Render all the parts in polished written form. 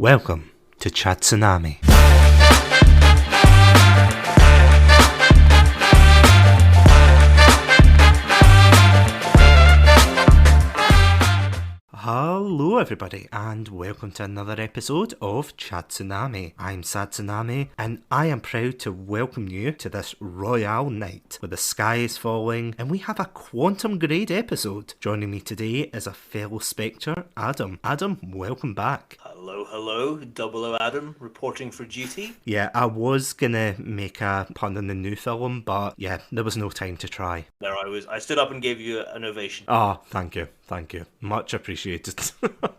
Welcome to Satsunami. Hello everybody and welcome to another episode of Satsunami. I'm Satsunami and I am proud to welcome you to this royal night where the sky is falling and we have a quantum grade episode. Joining me today is a fellow spectre, Adam. Adam, welcome back. Hello, Double O Adam, reporting for duty. Yeah, I was gonna make a pun on the new film, but yeah, there was no time to try. There I was. I stood up and gave you an ovation. Oh, thank you. Much appreciated.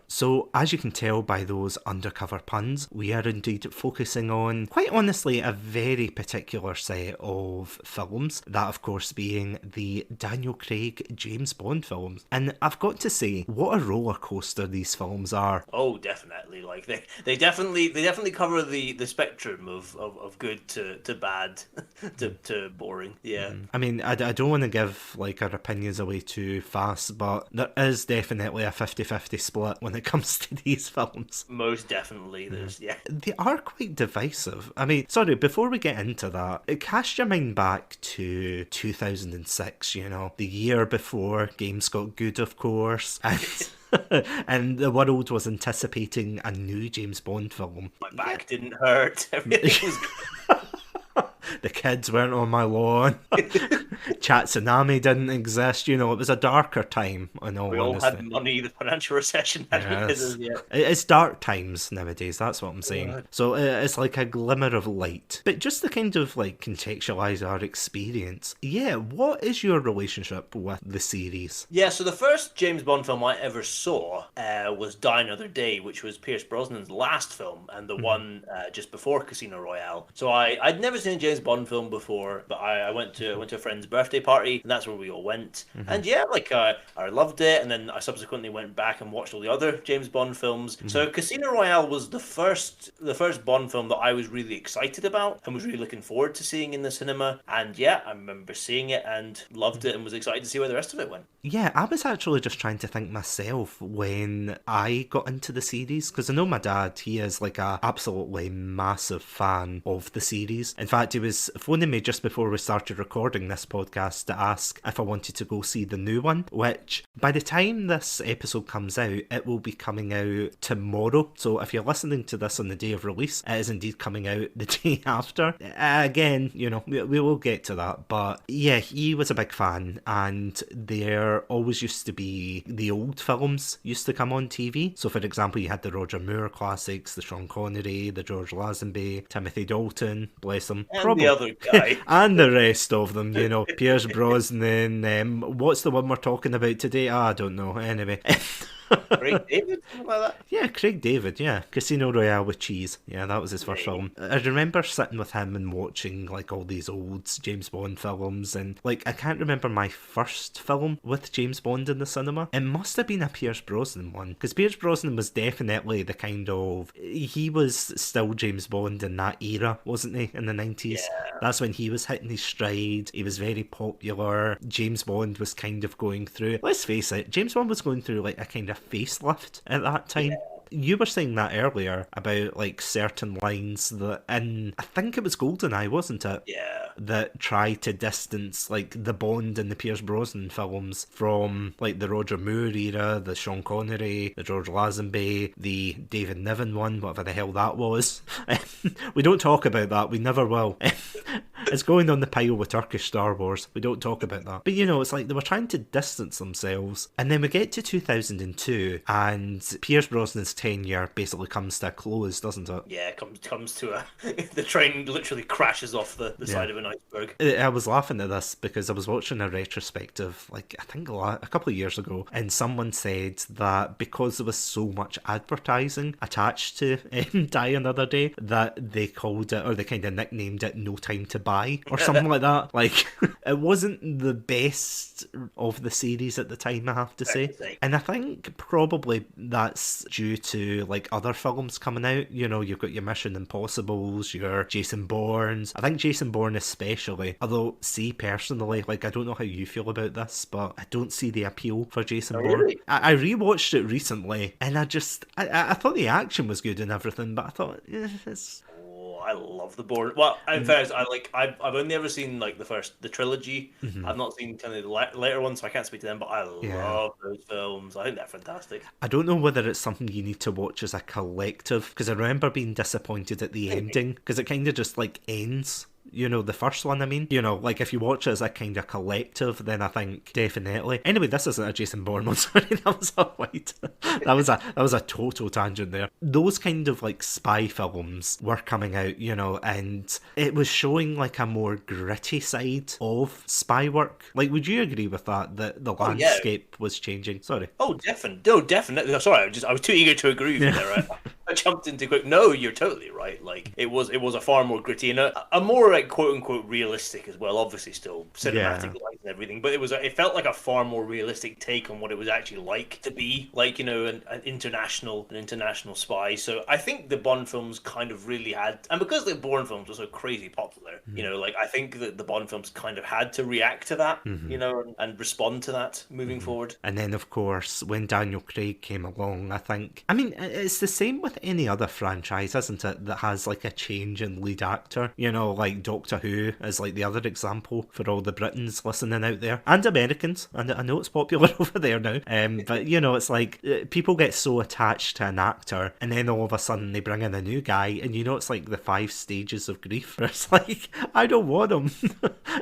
So, as you can tell by those undercover puns, we are indeed focusing on, quite honestly, a very particular set of films. That, of course, being the Daniel Craig James Bond films. And I've got to say, what a roller coaster these films are. Oh, definitely. Like they definitely cover the spectrum of good to bad to boring. Yeah. I mean, I don't want to give like our opinions away too fast, but there is definitely a 50-50 split when it comes to these films. Most definitely. They are quite divisive. I mean, sorry, before we get into that, cast your mind back to 2006, you know, the year before games got good, of course, and the world was anticipating a new James Bond film. My back didn't hurt. Everything was The kids weren't on my lawn. Satsunami didn't exist. You know, it was a darker time. In all We all honesty. had money. The financial recession had hit us. Yeah. It's dark times nowadays, that's what I'm saying. Right. So it's like a glimmer of light. But just to kind of like contextualise our experience, yeah, what is your relationship with the series? Yeah, so the first James Bond film I ever saw was Die Another Day, which was Pierce Brosnan's last film and the one just before Casino Royale. So I'd never seen a James Bond film before, but I went to a friend's birthday party, and that's where we all went. And yeah, like I loved it, and then I subsequently went back and watched all the other James Bond films. So Casino Royale was the first Bond film that I was really excited about and was really looking forward to seeing in the cinema. And yeah, I remember seeing it and loved it and was excited to see where the rest of it went. Yeah, I was actually just trying to think myself when I got into the series, because I know my dad, he is like a absolutely massive fan of the series. In fact, he was phoning me just before we started recording this podcast to ask if I wanted to go see the new one, which by the time this episode comes out, it will be coming out tomorrow. So if you're listening to this on the day of release, it is indeed coming out the day after. Again, you know, we will get to that, but yeah, he was a big fan, and there always used to be the old films used to come on TV. So for example, you had the Roger Moore classics, the Sean Connery, the George Lazenby, Timothy Dalton, bless him, And the other guy. and the rest of them, you know, Pierce Brosnan. What's the one we're talking about today? I don't know. Anyway. Craig David? Something like that? Yeah, Craig David, yeah. Casino Royale with cheese. Yeah, that was his first film. I remember sitting with him and watching like all these old James Bond films, and like I can't remember my first film with James Bond in the cinema. It must have been a Pierce Brosnan one, because Pierce Brosnan was definitely the kind of... He was still James Bond in that era, wasn't he, in the 90s? Yeah. That's when he was hitting his stride. He was very popular. James Bond was kind of going through... Let's face it, James Bond was going through like a kind of facelift at that time. You were saying that earlier about like certain lines that in, I think it was GoldenEye, wasn't it? Yeah. That try to distance like the Bond and the Pierce Brosnan films from like the Roger Moore era, the Sean Connery, the George Lazenby, the David Niven one, whatever the hell that was. We don't talk about that, we never will. It's going on the pile with Turkish Star Wars. We don't talk about that. But you know, it's like they were trying to distance themselves. And then we get to 2002 and Pierce Brosnan's tenure basically comes to a close, doesn't it? Yeah, it comes to a... The train literally crashes off the side of an iceberg. I was laughing at this because I was watching a retrospective, like I think a couple of years ago, and someone said that because there was so much advertising attached to Die Another Day, that they called it, or they kind of nicknamed it No Time to Buy. Spy or something like that. Like, it wasn't the best of the series at the time, I have to say. And I think probably that's due to like other films coming out. You know, you've got your Mission Impossibles, your Jason Bournes. I think Jason Bourne especially. Although, see, personally, like, I don't know how you feel about this, but I don't see the appeal for Jason Bourne. Really? I rewatched it recently, and I thought the action was good and everything, but I thought it's. Oh, I love the Bourne. Well, in fairness, I've only ever seen like the trilogy. I've not seen kind of the later ones, so I can't speak to them. But I love those films. I think they're fantastic. I don't know whether it's something you need to watch as a collective, because I remember being disappointed at the ending, because it kind of just like ends. You know, the first one, I mean. You know, like, if you watch it as a kind of collective, then I think definitely. Anyway, this isn't a Jason Bourne one, sorry, that was a white. that was a total tangent there. Those kind of, like, spy films were coming out, you know, and it was showing, like, a more gritty side of spy work. Like, would you agree with that the landscape was changing? Sorry. Oh, definitely. No, definitely. Sorry, I was too eager to agree with you there, right? I jumped into quick. No, you're totally right. Like, it was a far more gritty and a more like quote unquote realistic as well. Obviously, still cinematic lights and everything, but it felt like a far more realistic take on what it was actually like to be like, you know, an international spy. So I think the Bond films kind of really had, and because the Bourne films were so crazy popular, you know, like I think that the Bond films kind of had to react to that, you know, and respond to that moving forward. And then, of course, when Daniel Craig came along, I mean, it's the same with any other franchise, isn't it, that has like a change in lead actor. You know, like Doctor Who is like the other example for all the Britons listening out there, and Americans, and I know it's popular over there now, but you know, it's like people get so attached to an actor, and then all of a sudden they bring in a new guy, and you know, it's like the 5 stages of grief, where it's like, I don't want him.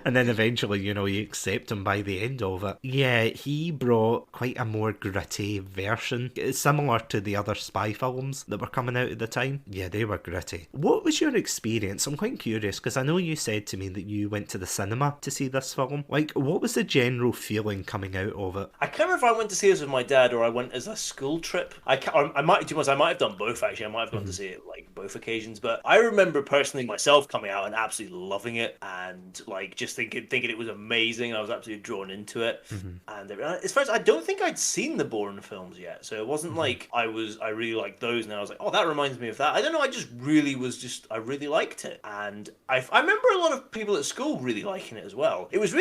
And then eventually, you know, you accept him by the end of it. Yeah, he brought quite a more gritty version. It's similar to the other spy films that were coming out at the time. Yeah, they were gritty. What was your experience? I'm quite curious, because I know you said to me that you went to the cinema to see this film. Like, what was the general feeling coming out of it? I can't remember if I went to see this with my dad or I went as a school trip. I might have done both actually. I might have gone to see it like both occasions, but I remember personally myself coming out and absolutely loving it and like just thinking it was amazing. I was absolutely drawn into it. And as far as I don't think I'd seen the Bourne films yet, so it wasn't like I really liked those and I was like, oh, that reminds me of that. I don't know. I really liked it, and I remember a lot of people at school really liking it as well. It was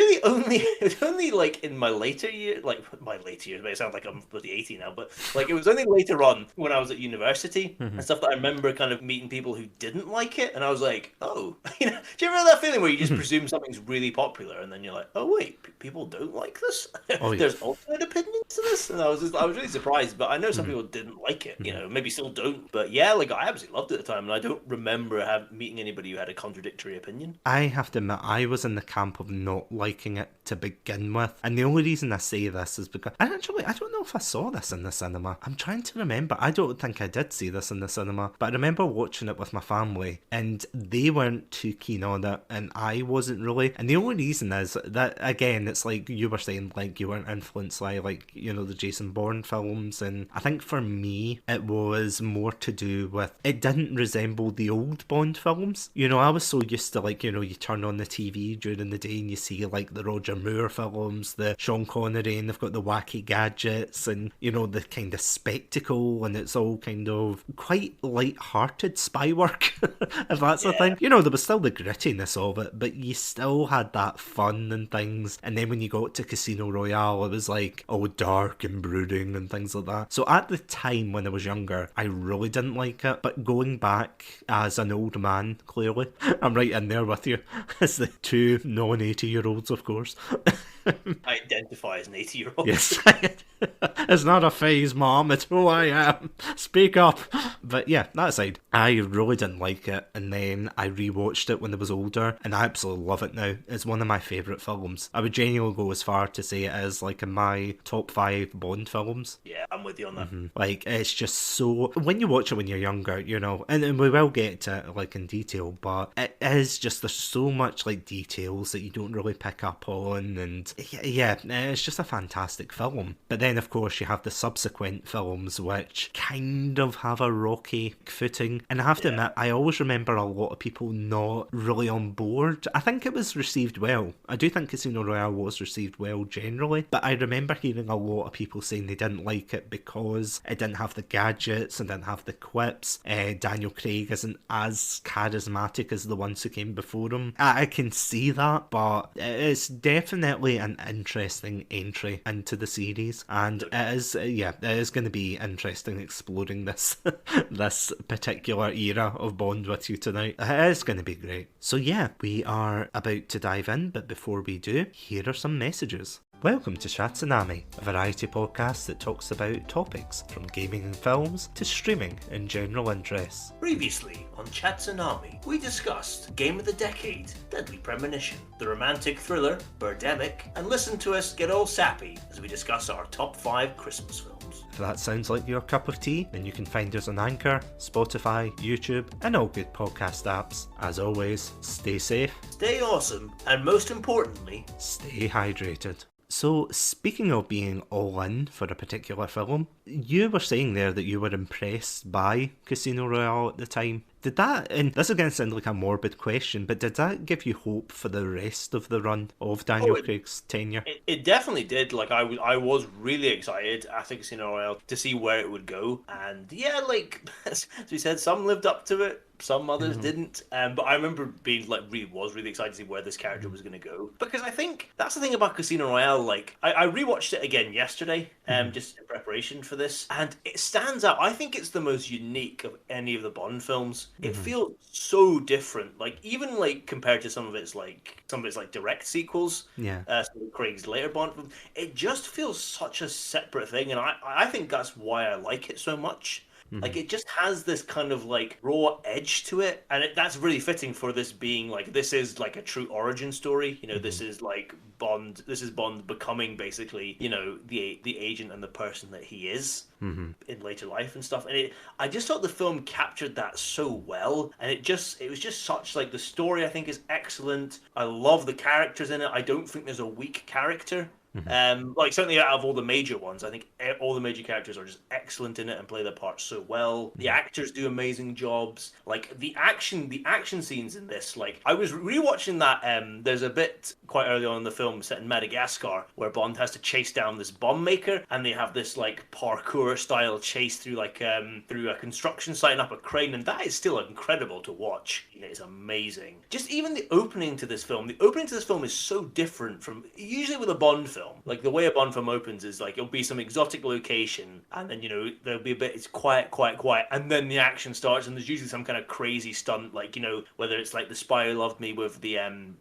only like in my later years, but it sounds like I'm bloody 80 now, but like it was only later on when I was at university and stuff that I remember kind of meeting people who didn't like it, and I was like, oh, you know, do you remember that feeling where you just presume something's really popular and then you're like, oh wait, people don't like this? Oh, yeah. There's alternate opinions to this, and I was really surprised. But I know some people didn't like it, you know, maybe still don't. But yeah, like I absolutely loved it at the time, and I don't remember meeting anybody who had a contradictory opinion. I have to admit, I was in the camp of not liking it to begin with, and the only reason I say this is because I don't know if I saw this in the cinema. I'm trying to remember. I don't think I did see this in the cinema, but I remember watching it with my family, and they weren't too keen on it, and I wasn't really. And the only reason is that, again, it's like you were saying, like you weren't influenced by, like, you know, the Jason Bourne films, and I think for me it was more to do with it didn't resemble the old Bond films. You know, I was so used to, like, you know, you turn on the TV during the day and you see like the Roger Moore films, the Sean Connery, and they've got the wacky gadgets and, you know, the kind of spectacle, and it's all kind of quite light-hearted spy work, if that's a thing. You know, there was still the grittiness of it, but you still had that fun and things. And then when you got to Casino Royale, it was like all dark and brooding and things like that. So at the time when I was younger, I really didn't like it. But going back as an old man, clearly, I'm right in there with you, as the 2 non-80-year-olds, of course. I identify as an 80-year-old. Yes. It's not a phase, Mom. It's who I am. Speak up. But yeah, that aside, I really didn't like it. And then I rewatched it when I was older, and I absolutely love it now. It's one of my favourite films. I would genuinely go as far to say it is like in my top 5 Bond films. Yeah, I'm with you on that. Like, it's just so... When you watch it when you're younger, you know, and we will get to it, like, in detail, but it is just, there's so much, like, details that you don't really pick up on, and yeah, it's just a fantastic film. But then, of course, course, you have the subsequent films, which kind of have a rocky footing. And I have to admit, I always remember a lot of people not really on board. I think it was received well. I do think Casino Royale was received well generally, but I remember hearing a lot of people saying they didn't like it because it didn't have the gadgets and didn't have the quips. Daniel Craig isn't as charismatic as the ones who came before him. I can see that, but it's definitely an interesting entry into the series, and it is going to be interesting exploring this this particular era of Bond with you tonight. It is going to be great. So yeah, we are about to dive in, but before we do, here are some messages. Welcome to Satsunami, a variety podcast that talks about topics from gaming and films to streaming and general interests. Previously on Satsunami, we discussed Game of the Decade, Deadly Premonition, the romantic thriller Birdemic, and listen to us get all sappy as we discuss our top 5 Christmas films. If that sounds like your cup of tea, then you can find us on Anchor, Spotify, YouTube, and all good podcast apps. As always, stay safe, stay awesome, and most importantly, stay hydrated. So, speaking of being all in for a particular film, you were saying there that you were impressed by Casino Royale at the time. Did that, and this is going to sound like a morbid question, but did that give you hope for the rest of the run of Daniel Craig's tenure? It definitely did. Like, I was really excited after Casino Royale to see where it would go. And yeah, like, as we said, some lived up to it. Some others didn't, but I remember being really excited to see where this character was going to go, because I think that's the thing about Casino Royale. Like, I rewatched it again yesterday, just in preparation for this, and it stands out. I think it's the most unique of any of the Bond films. It feels so different, like even like compared to some of its direct sequels. Some of Craig's later Bond films, it just feels such a separate thing, and I think that's why I like it so much. Like, it just has this kind of, like, raw edge to it, and that's really fitting for this being, like, this is, like, a true origin story, you know, this is, like, Bond becoming, basically, you know, the agent and the person that he is in later life and stuff, and I just thought the film captured that so well, and it was just such, like, the story, I think, is excellent. I love the characters in it. I don't think there's a weak character. Like, certainly out of all the major ones, I think all the major characters are just excellent in it and play their parts so well. The actors do amazing jobs. Like, the action scenes in this, like, I was rewatching that, there's a bit quite early on in the film set in Madagascar where Bond has to chase down this bomb maker, and they have this, like, parkour style chase through, like, through a construction site and up a crane, and that is still incredible to watch. You know, it's amazing. Just even the opening to this film is so different from usually with a Bond film. Like, the way a Bond film opens is like, it'll be some exotic location, and then, you know, there'll be a bit, it's quiet, and then the action starts, and there's usually some kind of crazy stunt, like, you know, whether it's like The Spy Who Loved Me with the him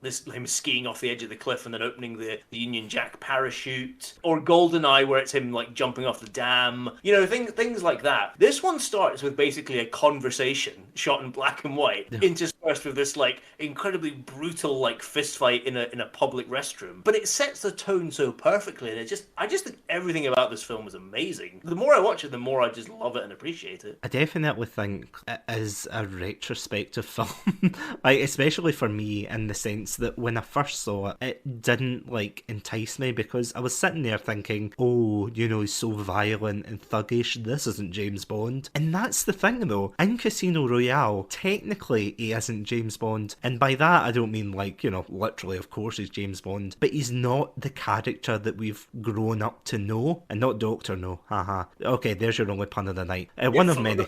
skiing off the edge of the cliff and then opening the Union Jack parachute, or GoldenEye where it's him, like, jumping off the dam, you know, things like that. This one starts with basically a conversation shot in black and white, interspersed with this, like, incredibly brutal, like, fist fight in a public restroom, but it sets the tone so perfectly, and I just think everything about this film is amazing. The more I watch it, the more I just love it and appreciate it. I definitely think it is a retrospective film, like, especially for me, in the sense that when I first saw it, it didn't, like, entice me, because I was sitting there thinking, oh, you know, he's so violent and thuggish, this isn't James Bond. And that's the thing, though, in Casino Royale, technically he isn't James Bond, and by that I don't mean, like, you know, literally, of course he's James Bond, but he's not the character that we've grown up to know, and not Doctor No, haha. Okay, there's your only pun of the night. One of many.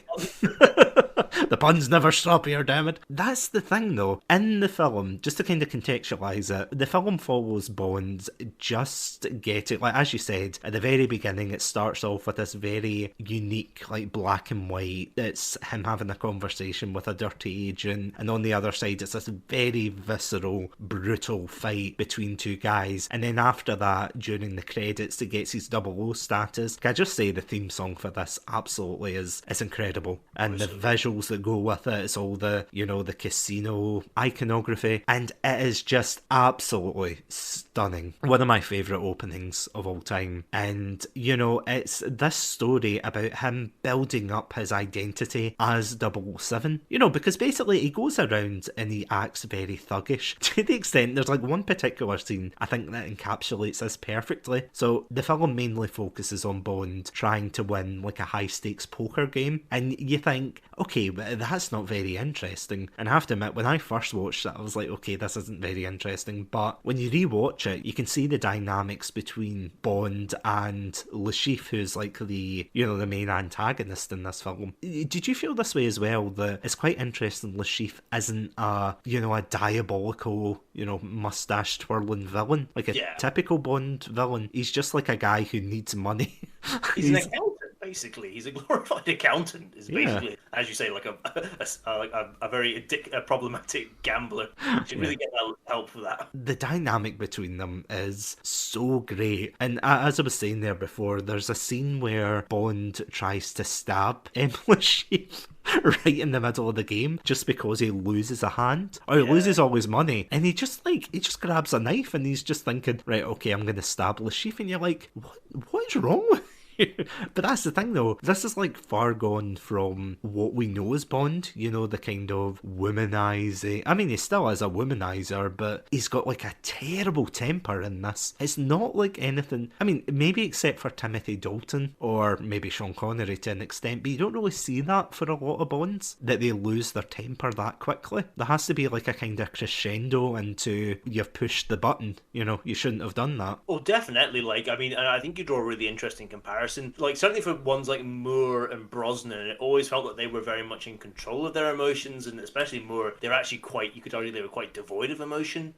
The puns never stop here, damn it. That's the thing, though. In the film, just to kind of contextualise it, the film follows Bond just getting, like, as you said, at the very beginning, it starts off with this very unique, like, black and white. It's him having a conversation with a dirty agent, and on the other side, it's this very visceral, brutal fight between two guys. And then after that, during the credits, it gets his 00 status. Can I just say the theme song for this absolutely is incredible, and the visuals visuals that go with it. It's all the, the casino iconography, and it is just absolutely stunning. One of my favourite openings of all time. And, it's this story about him building up his identity as 007, because basically he goes around and he acts very thuggish to the extent there's like one particular scene I think that encapsulates this perfectly. So the film mainly focuses on Bond trying to win like a high stakes poker game, and you think, okay, but that's not very interesting. And I have to admit, when I first watched it, I was like, okay, this isn't very interesting. But when you rewatch it, you can see the dynamics between Bond and Le Chiffre, who's like the main antagonist in this film. Did you feel this way as well? That it's quite interesting Le Chiffre isn't a diabolical, mustache twirling villain, like a typical Bond villain. He's just like a guy who needs money. He's an accountant, basically. He's a glorified accountant. Is basically, as you say, like a very problematic gambler. You should really get help for that. The dynamic between them is so great. And as I was saying there before, there's a scene where Bond tries to stab Le Chiffre right in the middle of the game just because he loses a hand or he loses all his money, and he just grabs a knife and he's just thinking, right, okay, I'm gonna stab Le Chiffre, and you're like, what is wrong with but that's the thing though, this is like far gone from what we know as Bond, the kind of womanizing. I mean, he still is a womanizer, but he's got like a terrible temper in this. It's not like anything, I mean, maybe except for Timothy Dalton or maybe Sean Connery to an extent, but you don't really see that for a lot of Bonds, that they lose their temper that quickly. There has to be like a kind of crescendo into, you've pushed the button, you shouldn't have done that. Oh, definitely. Like, I mean, and I think you draw a really interesting comparison. Like, certainly for ones like Moore and Brosnan, it always felt that they were very much in control of their emotions, and especially Moore, they're actually quite, you could argue they were quite devoid of emotion.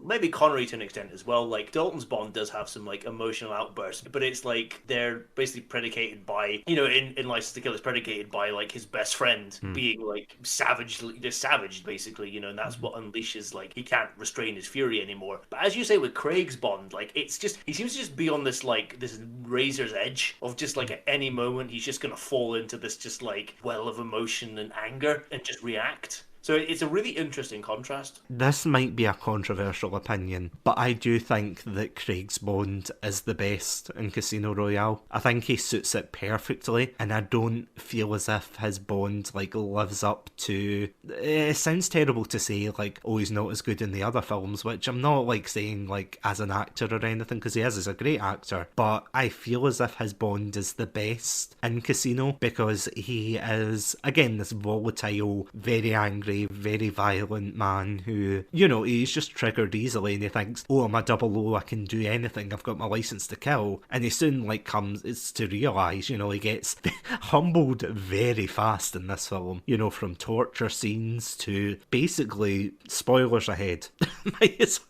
Maybe Connery to an extent as well. Like, Dalton's Bond does have some, like, emotional outbursts, but it's like they're basically predicated by, in License to Kill, it's predicated by, like, his best friend being, like, savaged, basically, and that's what unleashes, like, he can't restrain his fury anymore. But as you say with Craig's Bond, like, it's just, he seems to just be on this, like, this razor's edge of just, like, at any moment he's just gonna fall into this just, like, well of emotion and anger and just react. So it's a really interesting contrast. This might be a controversial opinion, but I do think that Craig's Bond is the best in Casino Royale. I think he suits it perfectly, and I don't feel as if his Bond, like, lives up to... It sounds terrible to say, like, oh, he's not as good in the other films, which I'm not, like, saying, like, as an actor or anything, because he is a great actor, but I feel as if his Bond is the best in Casino, because he is, again, this volatile, very angry, very violent man who, he's just triggered easily, and he thinks, oh, I'm a 00, I can do anything, I've got my license to kill, and he soon, like, comes to realise, he gets humbled very fast in this film, from torture scenes to basically, spoilers ahead, might as well.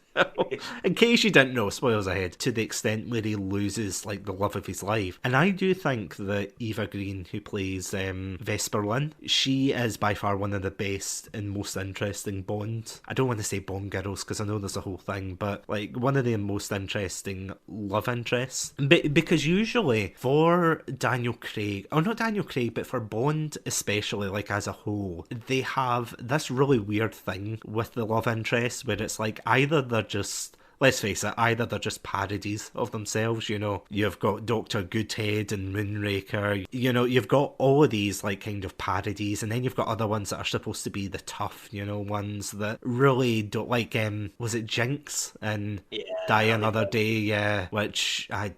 In case you didn't know, spoilers ahead, to the extent where he loses, like, the love of his life. And I do think that Eva Green, who plays Vesper Lynn, she is by far one of the best and most interesting Bond. I don't want to say Bond girls, because I know there's a whole thing, but, like, one of the most interesting love interests. Because usually, for Daniel Craig, or not Daniel Craig, but for Bond especially, like, as a whole, they have this really weird thing with the love interest, where it's like, either they're just, let's face it, either they're just parodies of themselves, you've got Dr. Goodhead and Moonraker, you've got all of these, like, kind of parodies, and then you've got other ones that are supposed to be the tough, ones that really don't, like, was it Jinx and Die Another Day, which, I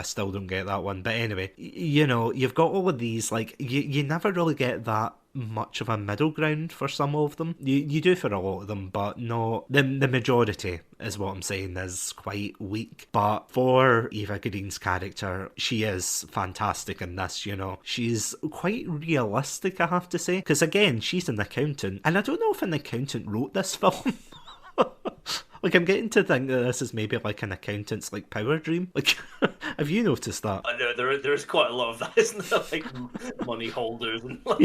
still don't get that one, but anyway, you've got all of these, like, you never really get that much of a middle ground for some of them. You do for a lot of them, but not the majority, is what I'm saying, is quite weak. But for Eva Green's character, she is fantastic in this, she's quite realistic, I have to say, because again, she's an accountant, and I don't know if an accountant wrote this film. Like, I'm getting to think that this is maybe like an accountant's, like, power dream. Like, have you noticed that? I know there is quite a lot of that, isn't there? Like, money holders and, like,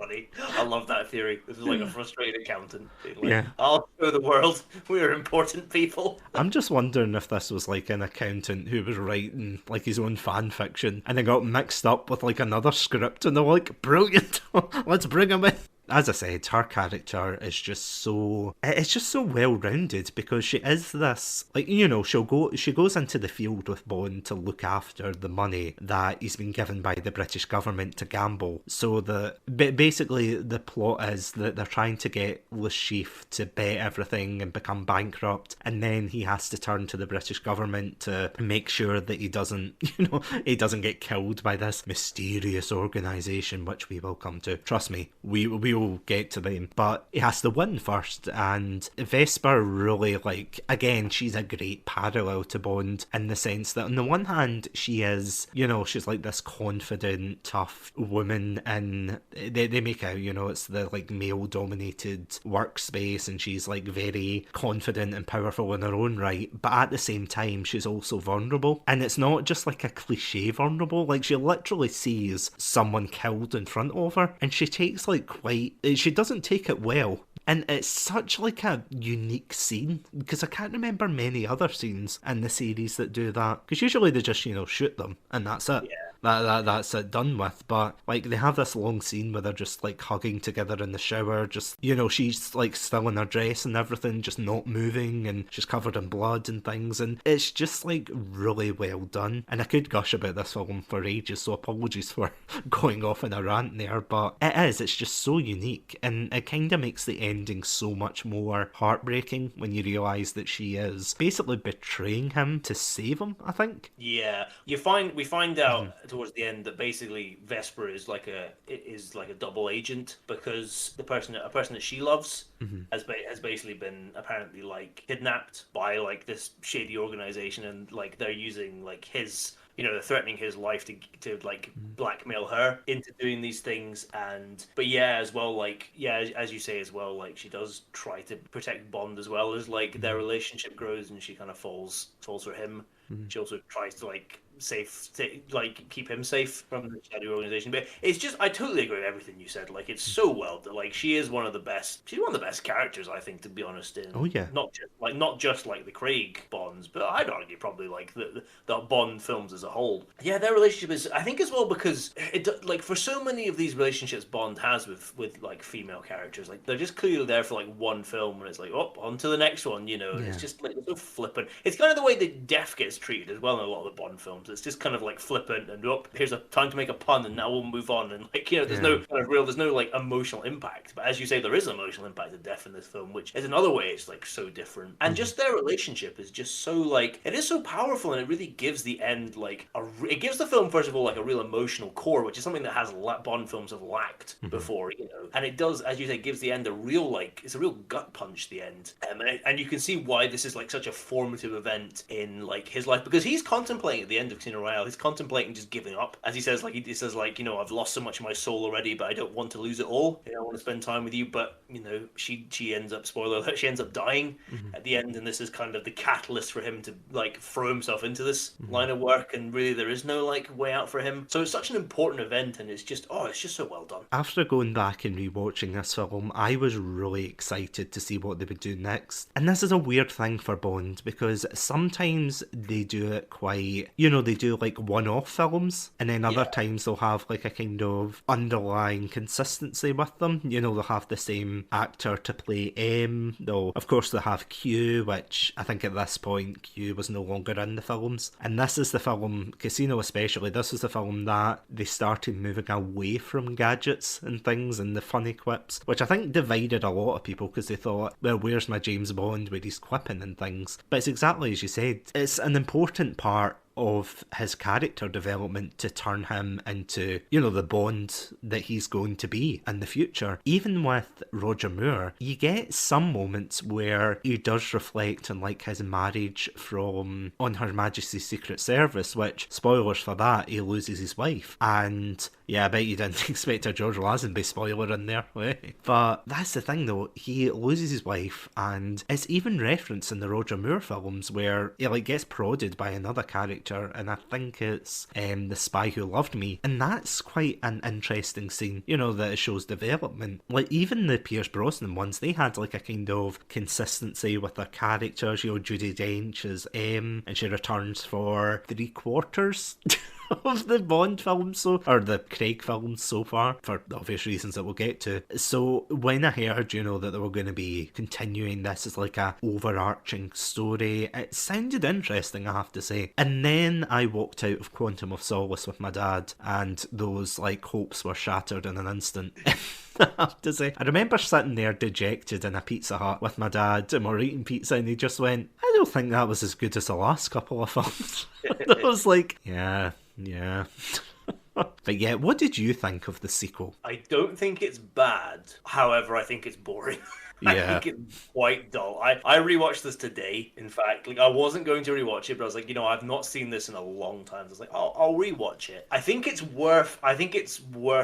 funny. I love that theory. This is like a frustrated accountant being like, Yeah. I'll show the world we are important people. I'm just wondering if this was like an accountant who was writing like his own fan fiction and it got mixed up with like another script and they're like, brilliant, let's bring him in. As I said, her character is it's just so well rounded because she is this, like, you know, she goes into the field with Bond to look after the money that he's been given by the British government to gamble. So basically the plot is that they're trying to get Le Chiffre to bet everything and become bankrupt, and then he has to turn to the British government to make sure that he doesn't, he doesn't get killed by this mysterious organisation, which we will come to. Trust me, we will get to them, but he has to win first. And Vesper really, like, again, she's a great parallel to Bond in the sense that on the one hand she is, she's like this confident, tough woman, and they make out, it's the like male dominated workspace, and she's like very confident and powerful in her own right, but at the same time she's also vulnerable, and it's not just like a cliche vulnerable, like she literally sees someone killed in front of her and she takes like she doesn't take it well. And it's such like a unique scene because I can't remember many other scenes in the series that do that. Because usually they just, shoot them and that's it. Yeah. That's it done with. But like they have this long scene where they're just like hugging together in the shower, just, she's like still in her dress and everything, just not moving, and she's covered in blood and things, and it's just like really well done. And I could gush about this film for ages, so apologies for going off in a rant there, but it's just so unique, and it kind of makes the ending so much more heartbreaking when you realise that she is basically betraying him to save him, I think. Yeah, we find out towards the end that basically Vesper is like a double agent, because a person that she loves has basically been apparently like kidnapped by like this shady organization, and like they're using like his, they're threatening his life to like blackmail her into doing these things. But yeah, as well, like, yeah, as you say as well, like she does try to protect Bond as well, as like their relationship grows and she kind of falls for him. She also tries to like keep him safe from the shadow organization. But it's just, I totally agree with everything you said. Like, it's so well done. Like, she's one of the best characters, I think, to be honest. Not just like the Craig Bonds, but I'd argue probably like the Bond films as a whole. Yeah, their relationship is, I think, as well, because like for so many of these relationships Bond has with like female characters, like they're just clearly there for like one film, and it's like, oh, on to the next one. Yeah. It's just like so flippant. It's kind of the way that death gets treated as well in a lot of the Bond films. It's just kind of like flippant, and here's a time to make a pun, and now we'll move on, and like, there's no kind of there's no like emotional impact. But as you say, there is an emotional impact of death in this film, which is another way it's like so different. And just their relationship is just so like, it is so powerful, and it really gives the end like it gives the film, first of all, like a real emotional core, which is something that Bond films have lacked before, and it does, as you say, gives the end a real like, it's a real gut punch, the end, and you can see why this is like such a formative event in like his life, because he's contemplating at the end of Casino Royale, he's contemplating just giving up, as he says, like he says, like, I've lost so much of my soul already, but I don't want to lose it all. I want to spend time with you. But she ends up, spoiler alert, she ends up dying at the end, and this is kind of the catalyst for him to like throw himself into this line of work, and really there is no like way out for him. So it's such an important event, and it's just so well done. After going back and rewatching this film, I was really excited to see what they would do next. And this is a weird thing for Bond, because sometimes they do it quite, they do like one-off films, and then other times they'll have like a kind of underlying consistency with them. They'll have the same actor to play M. They'll have Q, which I think at this point Q was no longer in the films. And this is the film, Casino especially, this is the film that they started moving away from gadgets and things and the funny quips, which I think divided a lot of people, because they thought, well, where's my James Bond where he's quipping and things? But it's exactly as you said, it's an important part of his character development to turn him into, the Bond that he's going to be in the future. Even with Roger Moore, you get some moments where he does reflect on like his marriage on Her Majesty's Secret Service, which, spoilers for that, he loses his wife. And Yeah, I bet you didn't expect a George Lazenby spoiler in there. But that's the thing, though. He loses his wife, and it's even referenced in the Roger Moore films where he like gets prodded by another character, and I think it's The Spy Who Loved Me, and that's quite an interesting scene. You know, that it shows development. Like even the Pierce Brosnan ones, they had like a kind of consistency with their characters. You know, Judi Dench is M, and she returns for 3/4 of the Bond films or the Craig films so far, for obvious reasons that we'll get to. So when I heard, you know, that they were going to be continuing this as like a overarching story, it sounded interesting, I have to say. And then I walked out of Quantum of Solace with my dad, and those like hopes were shattered in an instant. I have to say, I remember sitting there dejected in a Pizza Hut with my dad, and we were eating pizza, and he just went, "I don't think that was as good as the last couple of films." I was like, yeah. But yeah, what did you think of the sequel? I don't think it's bad. However, I think it's boring. Yeah. I think it's quite dull. I rewatched this today, in fact. Like, I wasn't going to rewatch it, but I was like, I've not seen this in a long time. I was like, I'll rewatch it. I think it's worth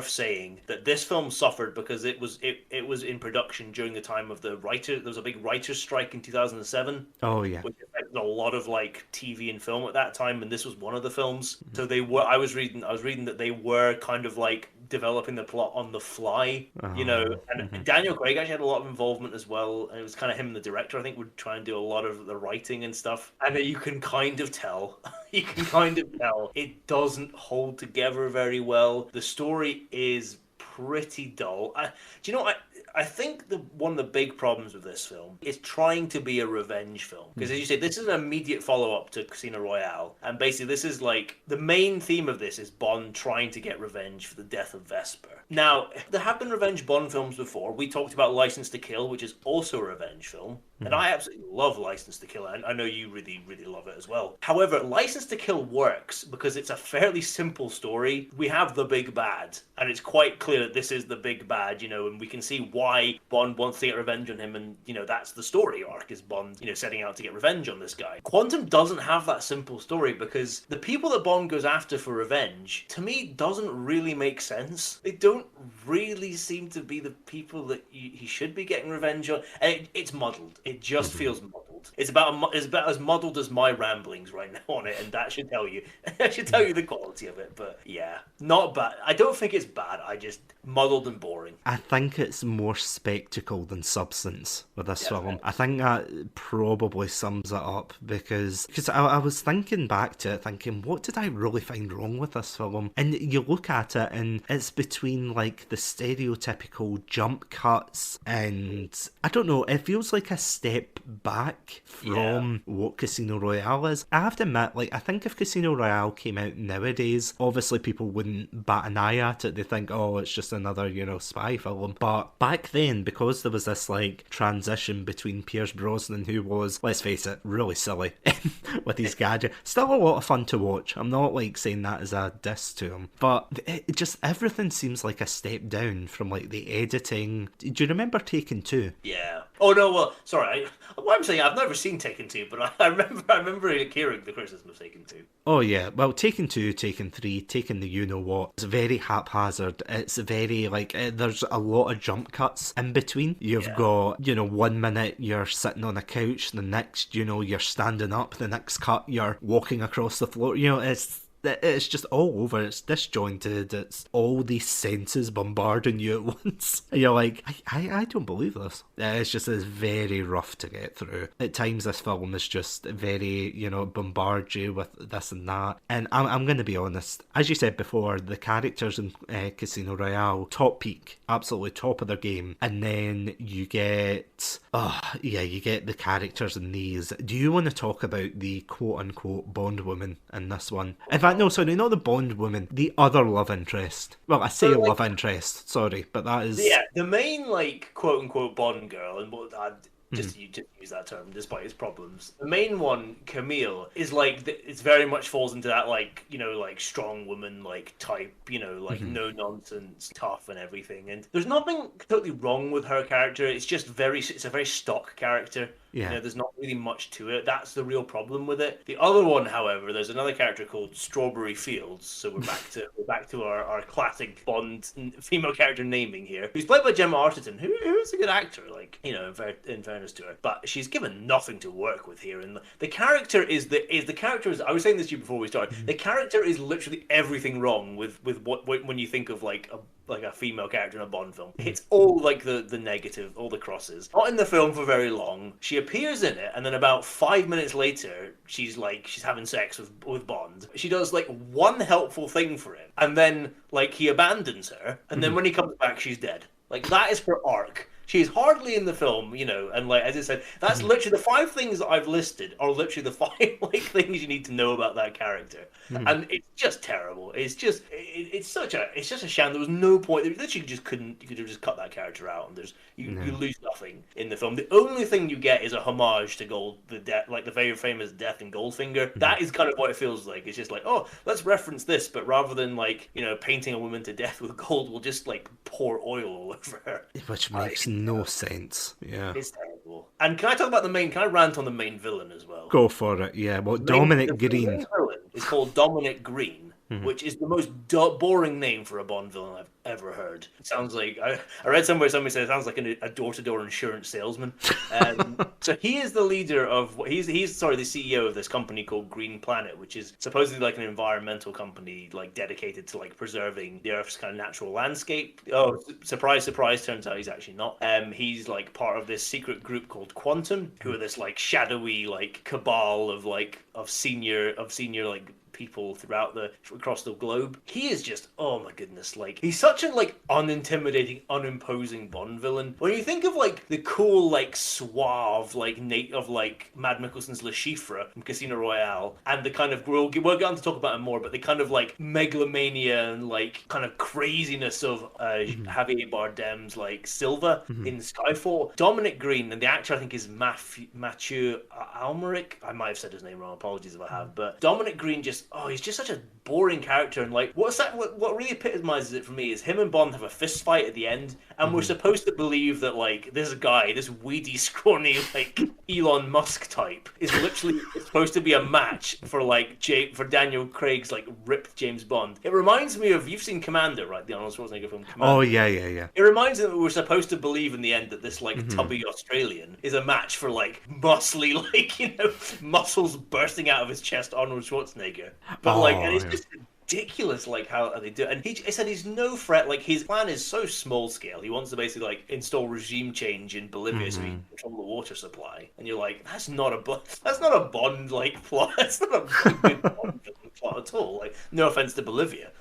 saying that this film suffered because it was in production during the time of there was a big writer's strike in 2007. Oh yeah. Which affected a lot of like TV and film at that time, and this was one of the films. So I was reading that they were kind of like developing the plot on the fly, and Daniel Craig actually had a lot of involvement as well, and it was kind of him and the director, I think, would try and do a lot of the writing and stuff, and you can kind of tell it doesn't hold together very well. The story is pretty dull. I think one of the big problems with this film is trying to be a revenge film. Because as you say, this is an immediate follow-up to Casino Royale. And basically this is like, the main theme of this is Bond trying to get revenge for the death of Vesper. Now, there have been revenge Bond films before. We talked about License to Kill, which is also a revenge film. And I absolutely love License to Kill. I know you really, really love it as well. However, License to Kill works because it's a fairly simple story. We have the big bad, and it's quite clear that this is the big bad, and we can see why Bond wants to get revenge on him, and, that's the story arc, is Bond, setting out to get revenge on this guy. Quantum doesn't have that simple story because the people that Bond goes after for revenge, to me, doesn't really make sense. They don't really seem to be the people that he should be getting revenge on. And it's muddled. It just feels muddled. It's about as muddled as my ramblings right now on it, and that should tell you. That should tell you the quality of it. But yeah, not bad. I don't think it's bad. I just muddled and boring. I think it's more spectacle than substance with this film. I think that probably sums it up because I was thinking back to it, thinking, what did I really find wrong with this film? And you look at it, and it's between like the stereotypical jump cuts, and I don't know, it feels like a step back from what Casino Royale is. I have to admit, like, I think if Casino Royale came out nowadays, obviously people wouldn't bat an eye at it. They think, oh, it's just another, spy film. But back then, because there was this like transition between Pierce Brosnan, who was, let's face it, really silly with his gadget, still a lot of fun to watch. I'm not like saying that as a diss to him, but it just, everything seems like a step down from like the editing. Do you remember Taken 2? Yeah. Oh no, well, sorry. What I'm saying, I've never seen Taken 2, but I remember hearing the criticism of Taken 2. Oh yeah, well, Taken 2, Taken 3, Taken the you-know-what, it's very haphazard. It's very, like, there's a lot of jump cuts in between. You've got, 1 minute you're sitting on a couch, the next, you're standing up, the next cut you're walking across the floor. It's just all over. It's disjointed. It's all these senses bombarding you at once. And you're like, I don't believe this. It's very rough to get through. At times, this film is just very, bombard you with this and that. And I'm going to be honest. As you said before, the characters in Casino Royale, top peak, absolutely top of their game. And then you get, you get the characters in these. Do you want to talk about the quote-unquote Bond woman in this one? In fact, no, sorry, not the Bond woman, the other love interest. Well, I say love interest, sorry, but that is... Yeah, the main, like, quote-unquote Bond girl, and what just to use that term, despite its problems. The main one, Camille, is like, it's very much falls into that, like, like strong woman, like, type, like no nonsense, tough and everything. And there's nothing totally wrong with her character. It's just it's a very stock character. Yeah. There's not really much to it. That's the real problem with it. The other one, however, there's another character called Strawberry Fields. So we're back to our classic Bond female character naming here, who's played by Gemma Arterton, who is a good actor, like, in fairness to her. But she's given nothing to work with here. And the character is the character is. I was saying this to you before we started. The character is literally everything wrong with what when you think of like a female character in a Bond film. It's all like the negative, all the crosses. Not in the film for very long. She appears in it, and then about 5 minutes later, she's having sex with Bond. She does like one helpful thing for him, and then like he abandons her, and then when he comes back, she's dead. Like that is her arc. She's hardly in the film, and like as I said, that's literally the 5 things that I've listed are literally the 5 like things you need to know about that character, and it's just terrible. It's just it's just a shame. There was no point. You literally just couldn't. You could have just cut that character out, and you lose nothing in the film. The only thing you get is a homage to like the very famous death in Goldfinger. That is kind of what it feels like. It's just like, oh, let's reference this, but rather than like painting a woman to death with gold, we'll just like pour oil all over her, which makes no sense. Yeah, it's terrible. And can I rant on the main villain as well? Go for it. Yeah, well, Dominic Green. The main villain is called Dominic Green, which is the most boring name for a Bond villain I've ever heard. It sounds like I read somewhere somebody said it sounds like a door-to-door insurance salesman. So he is the leader of he's the CEO of this company called Green Planet, which is supposedly like an environmental company like dedicated to like preserving the Earth's kind of natural landscape. Oh, surprise, surprise! Turns out he's actually not. He's like part of this secret group called Quantum, who are this like shadowy like cabal of senior like people across the globe. He is just, oh my goodness, like he's such a like unintimidating, unimposing Bond villain. When you think of like the cool, like suave, like Nate of like Mad Mikkelsen's Le Chiffre from Casino Royale, and the kind of we'll get on to talk about him more, but the kind of like megalomania and like kind of craziness of Javier Bardem's like Silva in Skyfall. Dominic Green, and the actor I think is Mathieu Almeric. I might have said his name wrong. Apologies if I have, but Dominic Green he's just such a boring character, and like what really epitomizes it for me is him and Bond have a fist fight at the end, and we're supposed to believe that like this weedy, scrawny like Elon Musk type is literally supposed to be a match for like for Daniel Craig's like ripped James Bond. It reminds me of, you've seen Commander, right? The Arnold Schwarzenegger film Commander. Oh yeah. It reminds me that we're supposed to believe in the end that this like tubby Australian is a match for like muscly like muscles bursting out of his chest Arnold Schwarzenegger. But and it's just ridiculous like how they do it. And he said he's no threat. Like his plan is so small scale. He wants to basically like install regime change in Bolivia so he can control the water supply. And you're like, that's not a Bond like plot. That's not a good Bond plot at all. Like, no offense to Bolivia,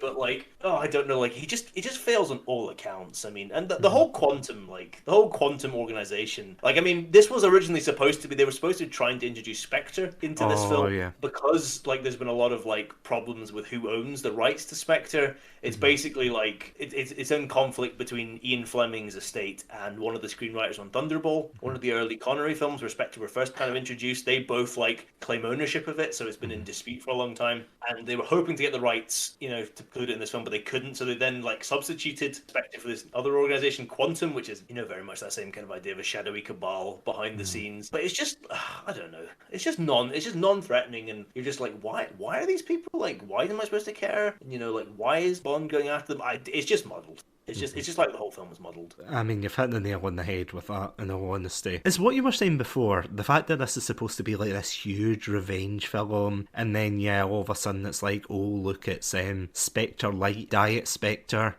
but like, I don't know. Like he just fails on all accounts. I mean, and the whole quantum organization. Like, I mean, this was originally they were supposed to be trying to introduce Spectre into this film because like there's been a lot of like problems with who owns the rights to Spectre. It's basically like it's in conflict between Ian Fleming's estate and one of the screenwriters on Thunderball, one of the early Connery films where Spectre were first kind of introduced. They both like claim ownership of it, so it's been in dispute for a long time. And they were hoping to get the rights, to include it in this film, but they couldn't. So they then like substituted Spectre for this other organization, Quantum, which is very much that same kind of idea of a shadowy cabal behind the scenes. But it's just I don't know. It's just non-threatening, and you're just like, why are these people like? Why am I supposed to care? And, like, why is Bond going after them? It's just muddled. It's just like the whole film was muddled. I mean, you've hit the nail on the head with that, in all honesty. It's what you were saying before, the fact that this is supposed to be like this huge revenge film, and then, all of a sudden it's like, oh, look, it's Spectre Light, Diet Spectre,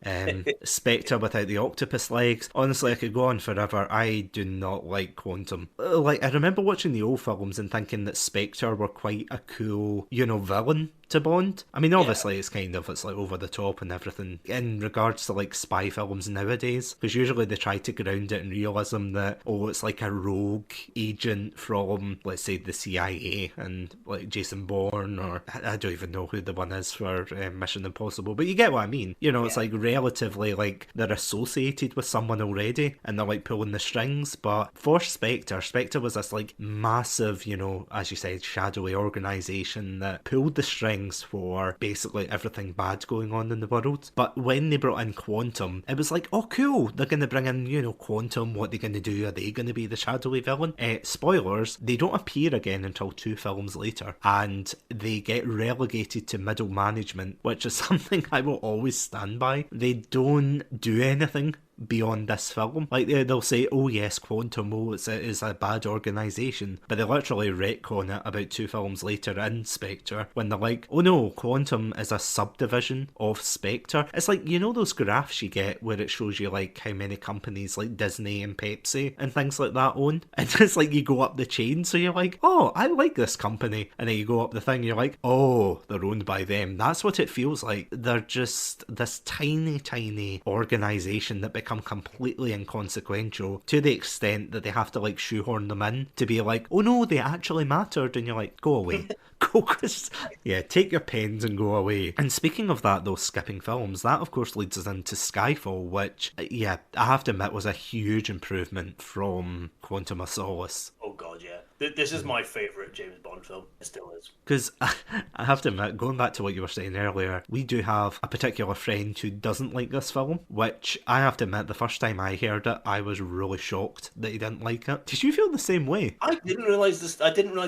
Spectre without the octopus legs. Honestly, I could go on forever. I do not like Quantum. Like, I remember watching the old films and thinking that Spectre were quite a cool, villain to Bond. I mean, obviously it's like over the top and everything in regards to like spy films nowadays, because usually they try to ground it in realism that it's like a rogue agent from, let's say, the CIA and like Jason Bourne, or I don't even know who the one is for Mission Impossible, but you get what I mean. It's like relatively like they're associated with someone already and they're like pulling the strings. But for Spectre was this like massive, as you said, shadowy organization that pulled the strings things for basically everything bad going on in the world. But when they brought in Quantum, it was like, oh cool, they're going to bring in, Quantum, what they're going to do, are they going to be the shadowy villain? Spoilers, they don't appear again until 2 films later, and they get relegated to middle management, which is something I will always stand by. They don't do anything beyond this film. Like, they'll say, oh yes, Quantum, oh, it's a bad organisation, but they literally retcon it about 2 films later in Spectre, when they're like, oh no, Quantum is a subdivision of Spectre. It's like, those graphs you get where it shows you like how many companies like Disney and Pepsi and things like that own, and it's like you go up the chain, so you're like, oh, I like this company, and then you go up the thing, you're like, oh, they're owned by them. That's what it feels like. They're just this tiny organisation that become completely inconsequential, to the extent that they have to like shoehorn them in to be like, oh no, they actually mattered, and you're like, go away. Go, Chris. Yeah, take your pens and go away. And speaking of that, though, skipping films, that of course leads us into Skyfall, which, yeah, I have to admit was a huge improvement from Quantum of Solace. Oh god, yeah. This is my favourite James Bond film. It still is. Because I have to admit, going back to what you were saying earlier, we do have a particular friend who doesn't like this film, which I have to admit, the first time I heard it, I was really shocked that he didn't like it. Did you feel the same way? I didn't realise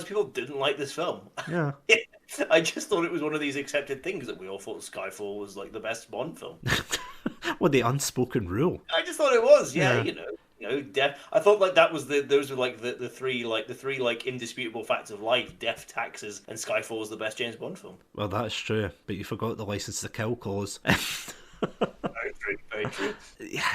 people didn't like this film. Yeah. I just thought it was one of these accepted things that we all thought Skyfall was like the best Bond film. Well, the unspoken rule. I just thought it was, Yeah. I thought like that was those were like the three indisputable facts of life: death, taxes, and Skyfall was the best James Bond film. Well, that's true, but you forgot the license to kill clause. Very true, very true.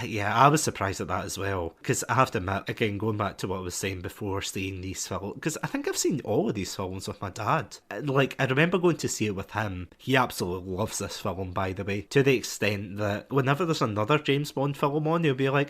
Yeah, I was surprised at that as well, because I have to admit, again, going back to what I was saying before, seeing these films, because I think I've seen all of these films with my dad. Like, I remember going to see it with him. He absolutely loves this film, by the way, to the extent that whenever there's another James Bond film on, he'll be like,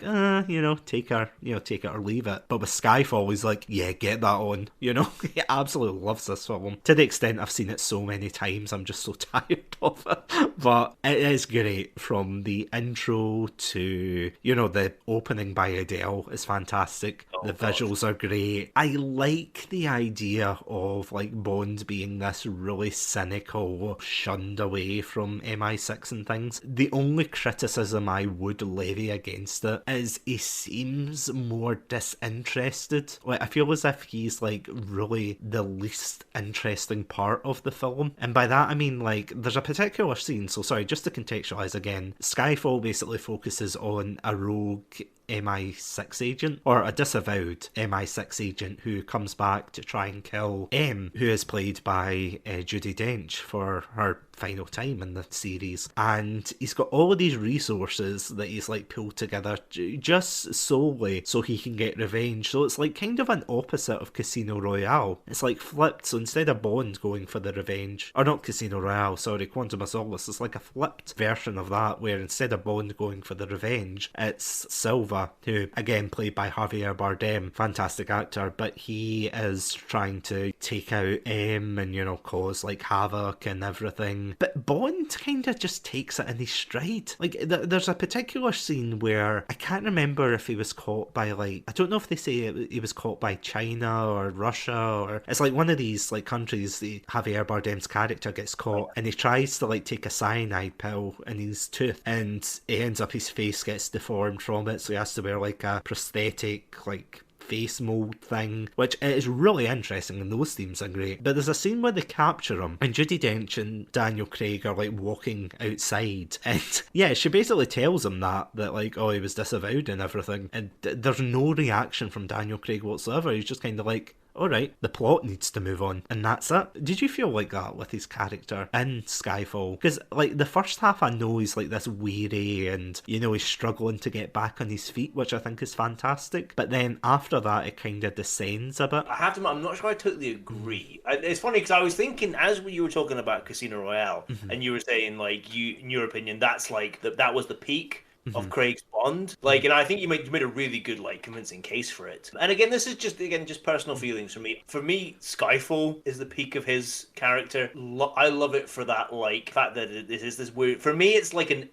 take it or leave it. But with Skyfall, he's like, yeah, get that on, He absolutely loves this film. To the extent I've seen it so many times, I'm just so tired of it. But it is great, from the intro to, the opening by Adele is fantastic. The visuals are great. I like the idea of, like, Bond being this really cynical, shunned away from MI6 and things. The only criticism I would levy against it is he seems more disinterested. Like, I feel as if he's, like, really the least interesting part of the film. And by that, I mean, like, there's a particular scene, so sorry, just to contextualise again, Skyfall basically focuses on a rogue MI6 agent, or a disavowed MI6 agent, who comes back to try and kill M, who is played by Judi Dench for her final time in the series. And he's got all of these resources that he's like pulled together just solely so he can get revenge. So it's like kind of an opposite of Casino Royale. It's like flipped. So instead of Bond going for the revenge, or not Casino Royale, sorry, Quantum of Solace, it's like a flipped version of that, where instead of Bond going for the revenge, it's Silva, who again played by Javier Bardem, fantastic actor, but he is trying to take out M and cause like havoc and everything. But Bond kind of just takes it in his stride. Like, there's a particular scene where I can't remember if he was caught by, like, I don't know if they say he was caught by China or Russia, or it's like one of these like countries. Javier Bardem's character gets caught, and he tries to like take a cyanide pill in his tooth, and it ends up his face gets deformed from it, so he has to wear like a prosthetic like face mold thing, which is really interesting, and those themes are great. But there's a scene where they capture him, and Judi Dench and Daniel Craig are like walking outside, and yeah, she basically tells him that like, oh, he was disavowed and everything, and there's no reaction from Daniel Craig whatsoever. He's just kind of like, alright, the plot needs to move on, and that's it. Did you feel like that with his character in Skyfall? Because, like, the first half, I know he's like this weary and, he's struggling to get back on his feet, which I think is fantastic, but then after that, it kind of descends a bit. I have to admit, I'm not sure I totally agree. It's funny, because I was thinking, as you were talking about Casino Royale, and you were saying, like, in your opinion, that's like, that was the peak of Craig's Bond. Bond. Like, and I think you made a really good, like, convincing case for it. And again, this is just personal feelings for me. For me, Skyfall is the peak of his character. I love it for that, like, fact that it is this weird. For me, it's like an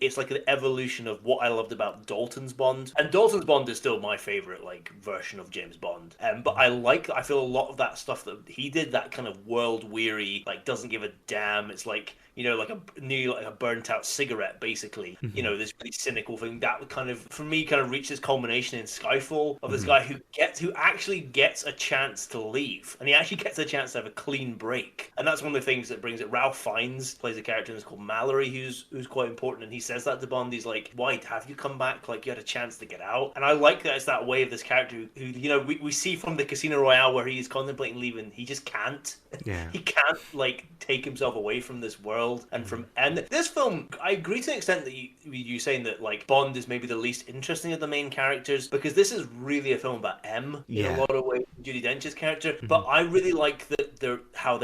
evolution of what I loved about Dalton's Bond. And Dalton's Bond is still my favorite, like, version of James Bond. But I feel a lot of that stuff that he did, that kind of world weary, like, doesn't give a damn. It's like, you know, like a burnt out cigarette, basically. You know, this really cynical thing that would kind of, for me, kind of reach this culmination in Skyfall of this guy who actually gets a chance to leave, and he actually gets a chance to have a clean break. And that's one of the things that brings it. Ralph Fiennes plays a character in this called Mallory, who's quite important, and he says that to Bond. He's like, "White, have you come back? Like, you had a chance to get out." And I like that it's that way of this character who you know, we see from the Casino Royale where he's contemplating leaving, he just can't. Yeah. He can't, like, take himself away from this world and this film. I agree to the extent that you saying that, like, Bond is maybe the least interesting of the main characters, because this is really a film about M in a lot of ways, Judi Dench's character. But I really like that the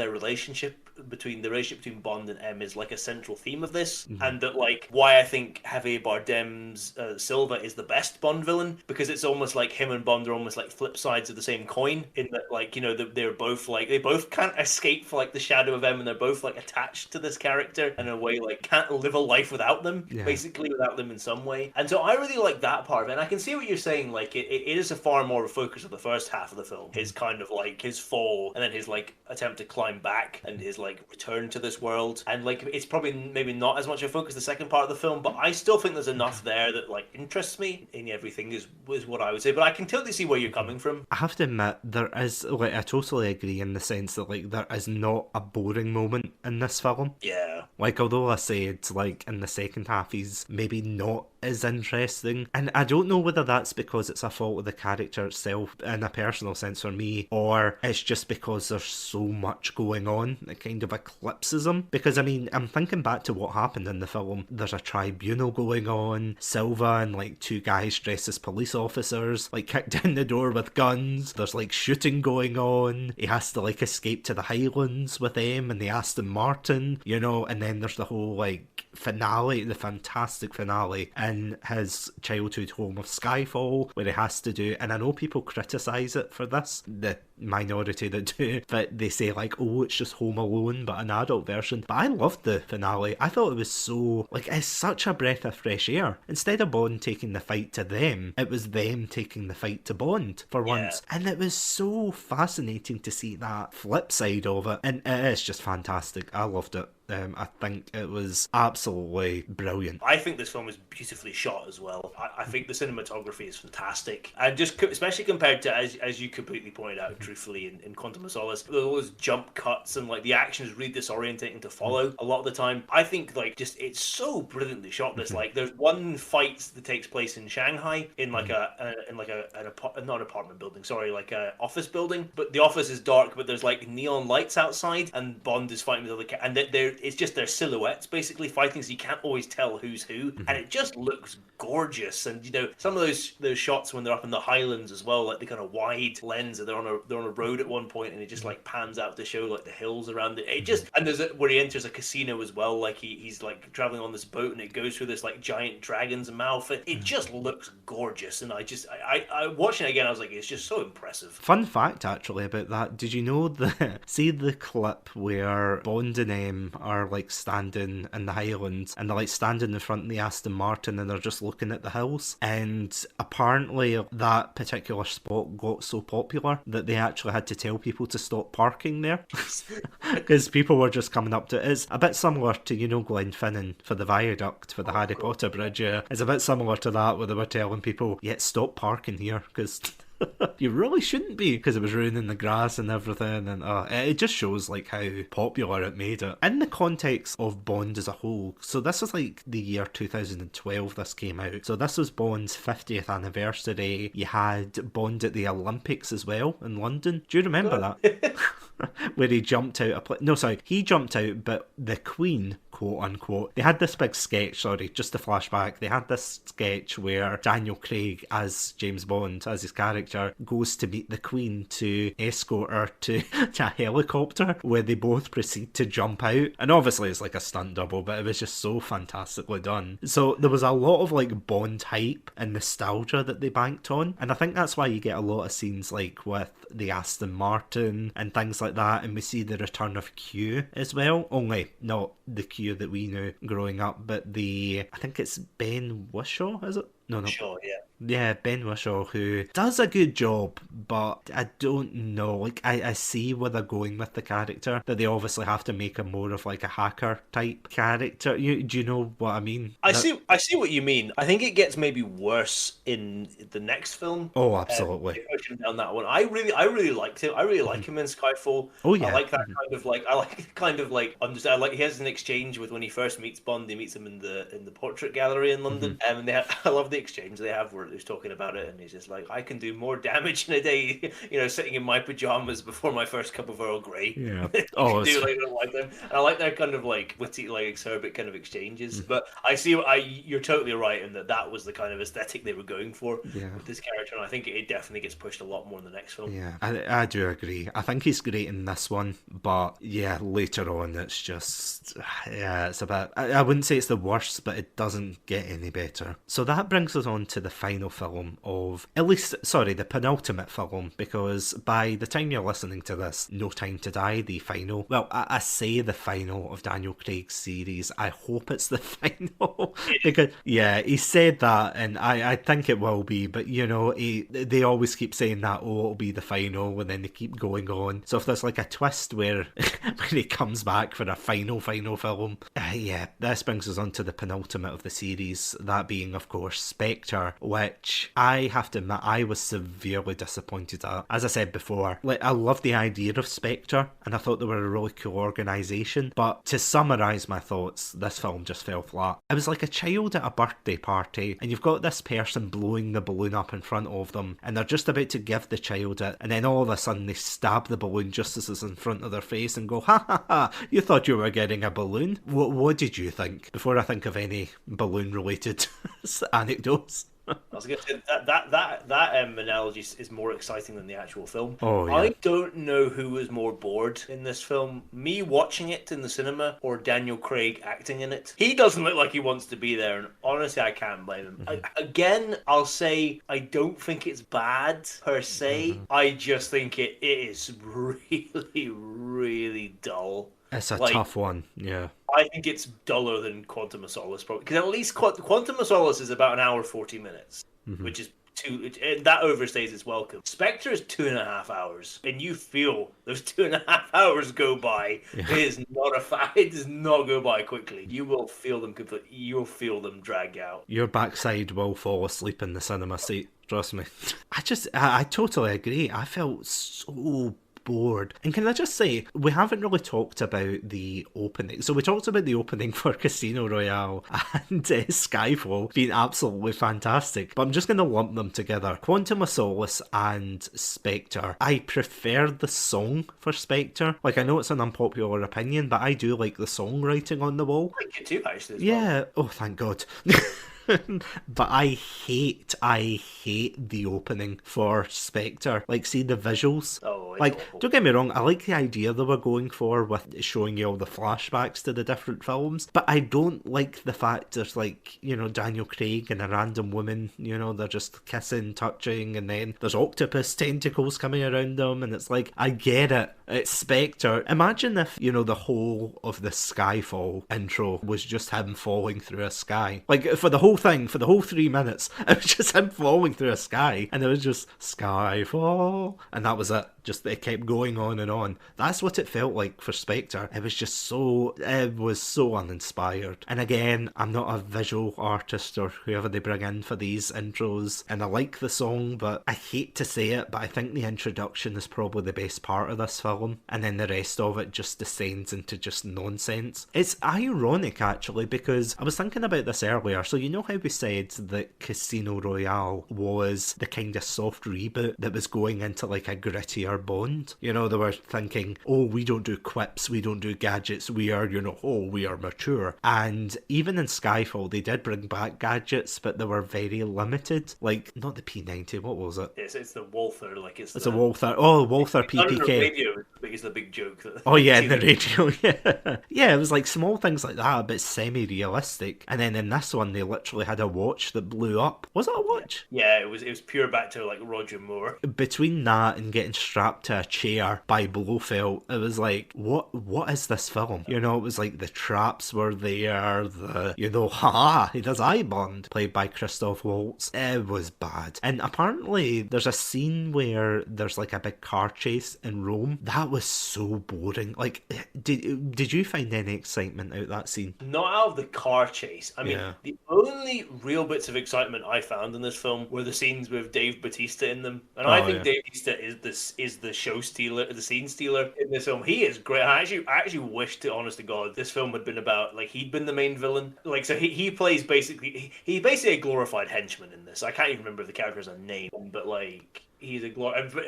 relationship between Bond and M is like a central theme of this, and that, like, why I think Javier Bardem's Silva is the best Bond villain, because it's almost like him and Bond are almost like flip sides of the same coin, in that, like, you know, they're both like, they both can't escape for, like, the shadow of M, and they're both, like, attached to this character in a way, like, can't live a life without them, basically, without them in some way. And so I really like that part of it, and I can see what you're saying. Like, it is a far more of a focus of the first half of the film, his kind of, like, his fall, and then his, like, attempt to climb back, and his, like, return to this world. And, like, it's probably maybe not as much a focus the second part of the film, but I still think there's enough there that, like, interests me in everything, is what I would say. But I can totally see where you're coming from. I have to admit, there is, like, I totally agree in the sense that, like, there is not a boring moment in this film. Yeah. Like, although I said, like, in the second half he's maybe not as interesting, and I don't know whether that's because it's a fault of the character itself in a personal sense for me, or it's just because there's so much going on that kind of eclipses him. Because, I mean, I'm thinking back to what happened in the film. There's a tribunal going on, Silva and, like, two guys dressed as police officers, like, kicked in the door with guns. There's, like, shooting going on. He has to, like, escape to the Highlands with them and the Aston Martin, you know. And then there's the whole, like, finale, the fantastic finale in his childhood home of Skyfall, where he has to do, and I know people criticise it for this, the minority that do, but they say, like, oh, it's just Home Alone but an adult version. But I loved the finale. I thought it was so, like, it's such a breath of fresh air. Instead of Bond taking the fight to them, it was them taking the fight to Bond for once. And it was so fascinating to see that flip side of it, and it is just fantastic. I loved it. I think it was absolutely brilliant. I think this film is beautifully shot as well. I think the cinematography is fantastic, and just especially compared to, as you completely pointed out, truthfully, in Quantum of Solace, all those jump cuts, and, like, the action is really disorientating to follow a lot of the time. I think, like, just, it's so brilliantly shot. This, like, there's one fight that takes place in Shanghai in, like, not an apartment building, sorry, like a office building, but the office is dark, but there's, like, neon lights outside, and Bond is fighting with other and it's just their silhouettes basically fighting, so you can't always tell who's who, and it just looks gorgeous. And, you know, some of those shots when they're up in the Highlands as well, like the kind of wide lens, and they're on a road at one point, and it just, like, pans out to show, like, the hills around it. It just, and there's where he enters a casino as well, like he's like traveling on this boat, and it goes through this, like, giant dragon's mouth. It just looks gorgeous, and I watching it again, I was like, it's just so impressive. Fun fact actually about that, did you know see the clip where Bond and M are, like, standing in the Highlands, and they're, like, standing in front of the Aston Martin, and they're just looking at the hills, and apparently that particular spot got so popular that they actually had to tell people to stop parking there because people were just coming up to it. It's a bit similar to, you know, Glenfinnan for the viaduct for the Harry Potter bridge. It's a bit similar to that, where they were telling people, yeah, stop parking here because you really shouldn't be, because it was ruining the grass and everything. And it just shows, like, how popular it made it in the context of Bond as a whole. So this was, like, the year 2012 this came out, so this was Bond's 50th anniversary. You had Bond at the Olympics as well in London. Do you remember that? Where he jumped out he jumped out, but the Queen, quote unquote, they had this big sketch, just to flashback, they had this sketch where Daniel Craig as James Bond, as his character, character goes to meet the Queen to escort her to a helicopter where they both proceed to jump out. And obviously it's like a stunt double, but it was just so fantastically done. So there was a lot of like Bond hype and nostalgia that they banked on. And I think that's why you get a lot of scenes like with the Aston Martin and things like that. And we see the return of Q as well. Only not the Q that we knew growing up, but I think it's Ben Whishaw, is it? No. Sure, yeah. Yeah, Ben Whishaw, who does a good job, but I don't know. Like, I see where they're going with the character, that they obviously have to make him more of like a hacker type character. Do you know what I mean? I see what you mean. I think it gets maybe worse in the next film. Oh, absolutely. Pushing down that one. I really liked him. I really like him in Skyfall. Oh yeah. I like that kind of like understand. I like he has an exchange with when he first meets Bond. He meets him in the portrait gallery in London, and I love the exchange they have where he's talking about it, and he's just like, I can do more damage in a day, sitting in my pajamas before my first cup of Earl Grey. Yeah. I like them. And I like their kind of like witty, like acerbic kind of exchanges. But you're totally right in that was the kind of aesthetic they were going for with this character, and I think it definitely gets pushed a lot more in the next film. Yeah, I do agree. I think he's great in this one, but yeah, later on it's just, it's a bit, I wouldn't say it's the worst, but it doesn't get any better. So that brings us on to the final film of, the penultimate film, because by the time you're listening to this, No Time to Die, the final, well, I say the final of Daniel Craig's series, I hope it's the final, because, yeah, he said that, and I think it will be, but, they always keep saying that, it'll be the final, and then they keep going on. So if there's like a twist where when he comes back for a final film, this brings us on to the penultimate of the series, that being, of course, Spectre, which I have to admit I was severely disappointed at. As I said before, like, I love the idea of Spectre, and I thought they were a really cool organisation, but to summarise my thoughts, this film just fell flat. It was like a child at a birthday party, and you've got this person blowing the balloon up in front of them, and they're just about to give the child it, and then all of a sudden they stab the balloon just as it's in front of their face and go, ha ha ha, you thought you were getting a balloon? What did you think? Before I think of any balloon related anecdotes. I was going to say that analogy is more exciting than the actual film. Oh, yeah. I don't know who was more bored in this film, me watching it in the cinema or Daniel Craig acting in it. He doesn't look like he wants to be there, and honestly, I can't blame him. Again, I'll say I don't think it's bad per se. I just think it is really, really dull. It's a tough one, yeah. I think it's duller than Quantum of Solace, probably. Because at least Quantum of Solace is about an hour 40 minutes, which is that overstays its welcome. Spectre is 2.5 hours, and you feel those 2.5 hours go by. Yeah. It does not go by quickly. You will feel them completely. You'll feel them drag out. Your backside will fall asleep in the cinema seat. Trust me. I totally agree. I felt so bored. And can I just say, we haven't really talked about the opening. So we talked about the opening for Casino Royale and Skyfall being absolutely fantastic, but I'm just going to lump them together. Quantum of Solace and Spectre. I prefer the song for Spectre. Like, I know it's an unpopular opinion, but I do like the songwriting on the wall. I like it too, actually. Yeah. Oh, thank God. But I hate the opening for Spectre. Like, see the visuals. Oh, like, awful. Don't get me wrong, I like the idea they were going for with showing you all the flashbacks to the different films, but I don't like the fact there's like, Daniel Craig and a random woman, they're just kissing, touching, and then there's octopus tentacles coming around them, and it's like, I get it. It's Spectre. Imagine if, the whole of the Skyfall intro was just him falling through a sky. Like, for the whole thing, for the whole 3 minutes, it was just him falling through a sky, and it was just Skyfall, and that was it. Just, it kept going on and on. That's what it felt like for Spectre. It was so uninspired. And again, I'm not a visual artist or whoever they bring in for these intros, and I like the song, but I hate to say it, but I think the introduction is probably the best part of this film, and then the rest of it just descends into just nonsense. It's ironic, actually, because I was thinking about this earlier. So you know how we said that Casino Royale was the kind of soft reboot that was going into like a grittier Bond. You know, they were thinking, oh, we don't do quips, we don't do gadgets, we are, you know, oh, we are mature. And even in Skyfall, they did bring back gadgets, but they were very limited. Like, not the P90, what was it? It's the Walther, like it's a Walther. Oh, Walther PPK. The radio is the big joke. Oh yeah, in the radio. Yeah, yeah. It was like small things like that, but semi-realistic. And then in this one, they literally had a watch that blew up. Was it a watch? Yeah, it was pure back to like Roger Moore. Between that and getting strapped to a chair by Blofeld, it was like, what is this film? You know, it was like the traps were there. He does eye Bond, played by Christoph Waltz. It was bad. And apparently, there's a scene where there's like a big car chase in Rome. That was so boring. Like, did you find any excitement out of that scene? Not out of the car chase. I mean, the only real bits of excitement I found in this film were the scenes with Dave Bautista in them, and I think Dave Bautista is the show stealer, the scene stealer in this film. He is great. I actually wish, to honest to God, this film had been about like he'd been the main villain. Like, so he plays basically a glorified henchman in this. I can't even remember if the character has a name, but like. He's a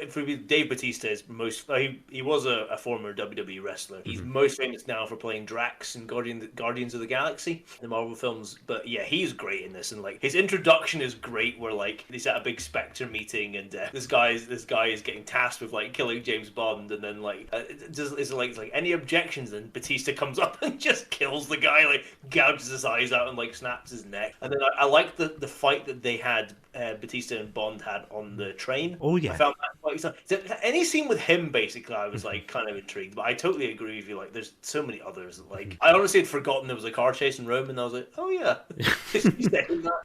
for Dave Bautista is most. He was a former WWE wrestler. He's most famous now for playing Drax in Guardians of the Galaxy, the Marvel films. But yeah, he's great in this, and like his introduction is great. Where like he's at a big Spectre meeting, and this guy is getting tasked with like killing James Bond, and then like it's like any objections, and Batista comes up and just kills the guy, like gouges his eyes out and like snaps his neck. And then I like the fight that they had. Batista and Bond had on the train. Oh yeah, I found that quite exciting. Any scene with him, basically, I was like kind of intrigued. But I totally agree with you. Like, there's so many others. That, like, I honestly had forgotten there was a car chase in Rome, and I was like, oh yeah.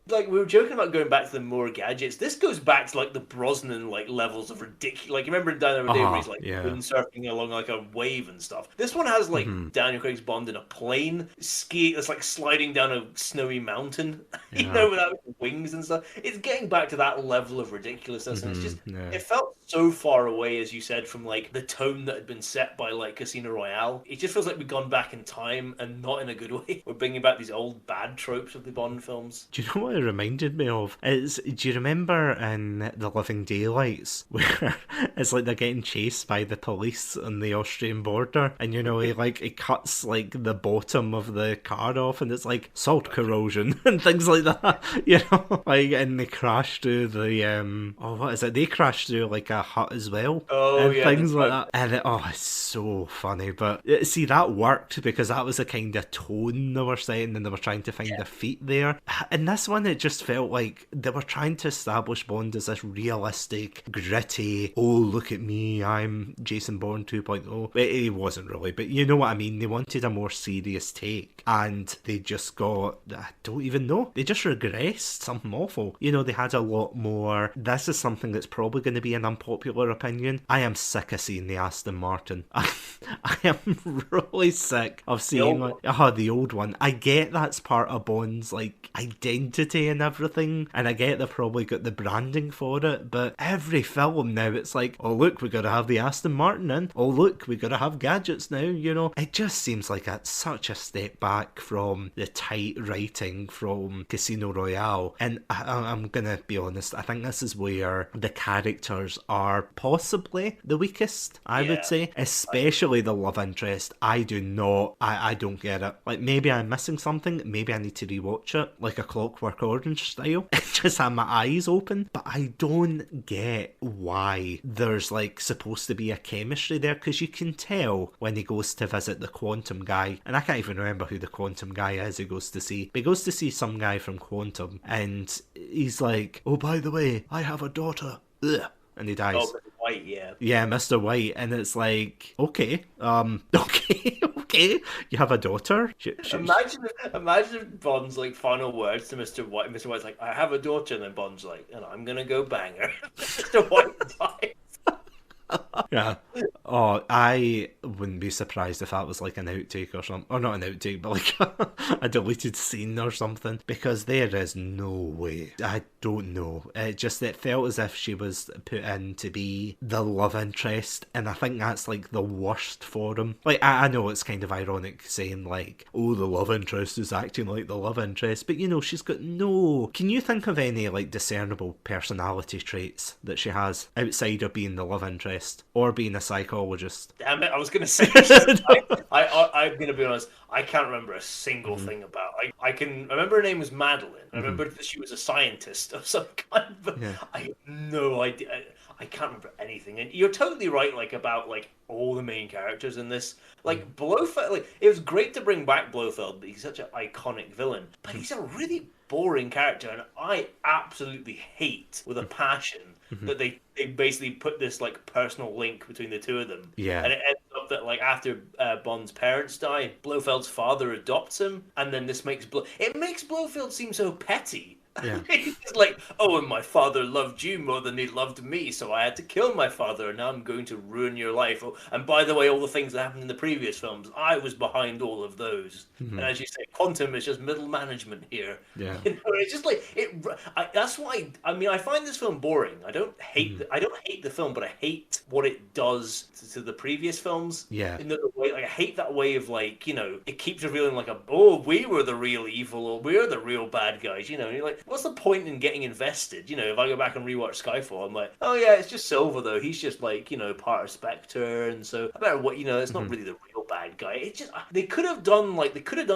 Like, we were joking about going back to the more gadgets. This goes back to like the Brosnan like levels of ridiculous. Like, you remember in Daniel Day where he's like windsurfing along like a wave and stuff. This one has like Daniel Craig's Bond in a plane, it's like sliding down a snowy mountain, you know, without wings and stuff. It's getting back to that level of ridiculousness, and it's just it felt so far away, as you said, from like the tone that had been set by like Casino Royale. It just feels like we've gone back in time, and not in a good way. We're bringing back these old bad tropes of the Bond films. Do you know what it reminded me of? Do you remember in The Living Daylights where it's like they're getting chased by the police on the Austrian border, and you know he cuts like the bottom of the car off, and it's like salt corrosion and things like that, you know, like, and they crash through the what is it? They crash through like a hut as well, and things like that. And it's so funny. But see, that worked because that was the kind of tone they were setting, and they were trying to find their feet there. In this one, it just felt like they were trying to establish Bond as this realistic, gritty. Oh, look at me, I'm Jason Bourne 2.0. He wasn't really, but you know what I mean. They wanted a more serious take, and they just got, I don't even know, they just regressed something awful. You know, they had a lot more. This is something that's probably going to be an unpopular opinion. I am sick of seeing the Aston Martin. I am really sick of seeing the old one. I get that's part of Bond's like identity and everything, and I get they've probably got the branding for it, but every film now it's like, oh look, we gotta have the Aston Martin in. Oh look, we gotta have gadgets now, you know. It just seems like it's such a step back from the tight writing from Casino Royale. And I'm gonna be honest, I think this is where the characters are possibly the weakest, I would say, especially the love interest. I don't get it. Like, maybe I'm missing something, maybe I need to rewatch it, like A Clockwork Orange style, just have my eyes open, but I don't get why there's like supposed to be a chemistry there, because you can tell when he goes to visit the Quantum guy, and I can't even remember who the Quantum guy is he goes to see, but he goes to see some guy from Quantum, and he's like, oh, by the way, I have a daughter. Ugh. And he dies. Oh, Mr. White, yeah. Yeah, Mr. White. And it's like, okay, you have a daughter? Imagine if Bond's like final words to Mr. White. Mr. White's like, I have a daughter, and then Bond's like, and I'm gonna go bang her. Mr. White dies. Yeah. Oh, I wouldn't be surprised if that was like an outtake or something. Or not an outtake, but like a deleted scene or something. Because there is no way. I don't know. It felt as if she was put in to be the love interest. And I think that's like the worst for him. Like, I know it's kind of ironic saying like, oh, the love interest is acting like the love interest. But you know, she's got no... Can you think of any like discernible personality traits that she has outside of being the love interest? scientist or being a psychologist. Damn it! I was gonna say. I'm gonna be honest. I can't remember a single thing about. I can remember her name was Madeline. I remember that she was a scientist of some kind, but Yeah. I have no idea. I can't remember anything. And you're totally right, like about like all the main characters in this. Like Blofeld, like it was great to bring back Blofeld, but he's such an iconic villain. But he's a really boring character, and I absolutely hate with a passion that they basically put this like personal link between the two of them. Yeah. And it ends up that like after Bond's parents die, Blofeld's father adopts him, and then this makes it makes Blofeld seem so petty. Yeah. He's like, oh, and my father loved you more than he loved me, so I had to kill my father, and now I'm going to ruin your life. Oh, and by the way, all the things that happened in the previous films, I was behind all of those. And as you say, Quantum is just middle management here. Yeah. You know, it's just like that's why I mean I find this film boring. I don't hate the film, but I hate what it does to the previous films. Yeah. In the way, like I hate that way of like, you know, it keeps revealing like we were the real evil, or we're the real bad guys. You know, and you're like, what's the point in getting invested? You know, if I go back and rewatch Skyfall, I'm like, oh yeah, it's just Silver though. He's just like, you know, part of Spectre, and so I better what, you know, it's not really the real bad guy. It's just they could have done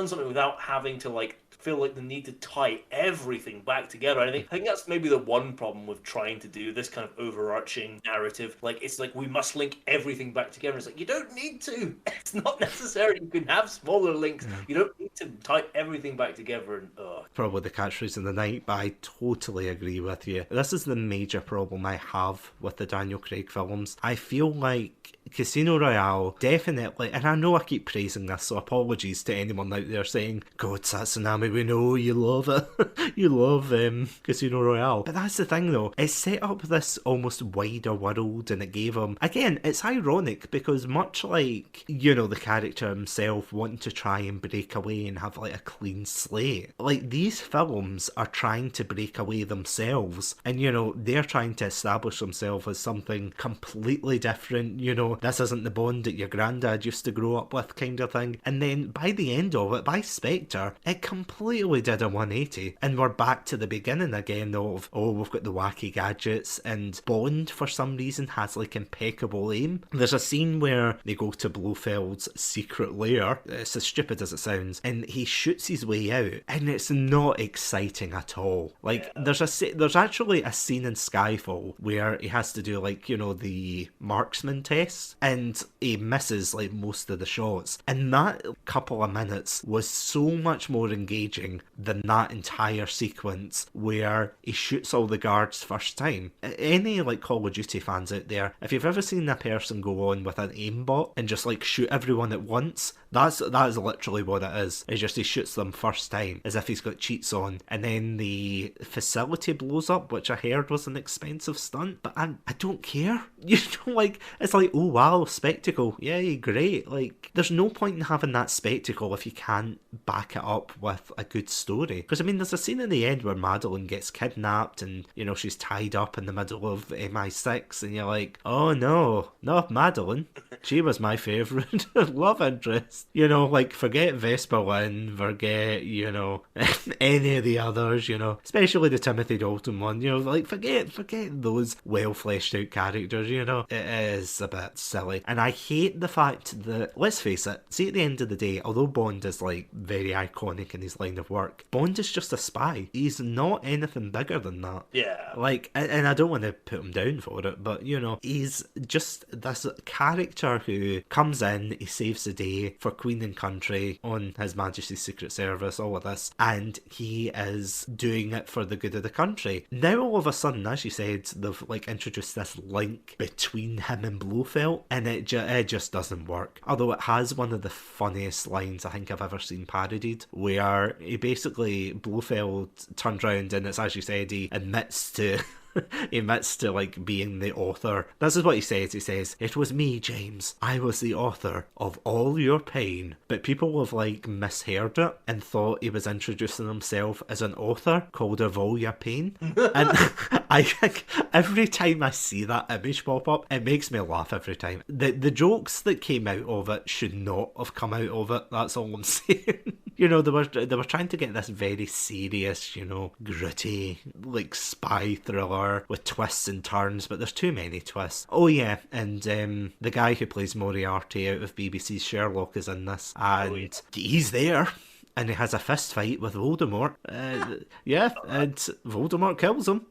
something without having to like feel like the need to tie everything back together. I think that's maybe the one problem with trying to do this kind of overarching narrative. Like it's like we must link everything back together. It's like you don't need to. It's not necessary. You can have smaller links. You don't need to tie everything back together. And Probably the catchphrase of the night, but I totally agree with you. This is the major problem I have with the Daniel Craig films. I feel like Casino Royale definitely, and I know I keep praising this, so apologies to anyone out there saying, God, Satsunami, we know you love it. You love Casino Royale. But that's the thing though, it set up this almost wider world, and it gave him, again, it's ironic because much like, you know, the character himself wanting to try and break away and have like a clean slate, like these films are trying to break away themselves, and you know, they're trying to establish themselves as something completely different. You know, this isn't the Bond that your granddad used to grow up with kind of thing. And then by the end of it, by Spectre, it completely did a 180, and we're back to the beginning again of, oh, we've got the wacky gadgets, and Bond for some reason has like impeccable aim. There's a scene where they go to Blofeld's secret lair, it's as stupid as it sounds, and he shoots his way out, and it's not exciting at all. Like there's actually a scene in Skyfall where he has to do like, you know, the marksman test, and he misses like most of the shots, and that couple of minutes was so much more engaging than that entire sequence where he shoots all the guards first time. Any like Call of Duty fans out there, if you've ever seen a person go on with an aimbot and just like shoot everyone at once, that is literally what it is. It's just he shoots them first time as if he's got cheats on, and then the facility blows up, which I heard was an expensive stunt, but I don't care. You know, like it's like, oh wow, spectacle, yay, great. Like there's no point in having that spectacle if you can't back it up with a good story. Because I mean, there's a scene in the end where Madeline gets kidnapped, and you know, she's tied up in the middle of MI6, and you're like, oh no, not Madeline. She was my favourite love interest. You know, like forget Vespa Lynn, forget, you know, any of the others, you know, especially the Timothy Dalton one, you know, like forget those well fleshed out characters, you know. It is a bit silly. And I hate the fact that, let's face it, see at the end of the day, although Bond is like very iconic in his line of work, Bond is just a spy. He's not anything bigger than that. Yeah. Like, and I don't want to put him down for it, but you know, he's just this character who comes in, he saves the day for Queen and country on His Majesty's Secret Service, all of this, and he is doing it for the good of the country. Now all of a sudden, as you said, they've like introduced this link between him and Blofeld, and it just doesn't work. Although it has one of the funniest lines I think I've ever seen parodied, where he basically, Blofeld turns around and it's, as you said, he admits to he admits to like being the author. This is what he says. He says, "It was me, James. I was the author of all your pain." But people have like misheard it and thought he was introducing himself as an author called of all your pain. And I think every time I see that image pop up, it makes me laugh every time. The jokes that came out of it should not have come out of it. That's all I'm saying. You know, they were trying to get this very serious, you know, gritty, like spy thriller thriller with twists and turns, but there's too many twists. Oh yeah, and the guy who plays Moriarty out of BBC's Sherlock is in this, and he's there. And he has a fist fight with Voldemort. Yeah, and Voldemort kills him.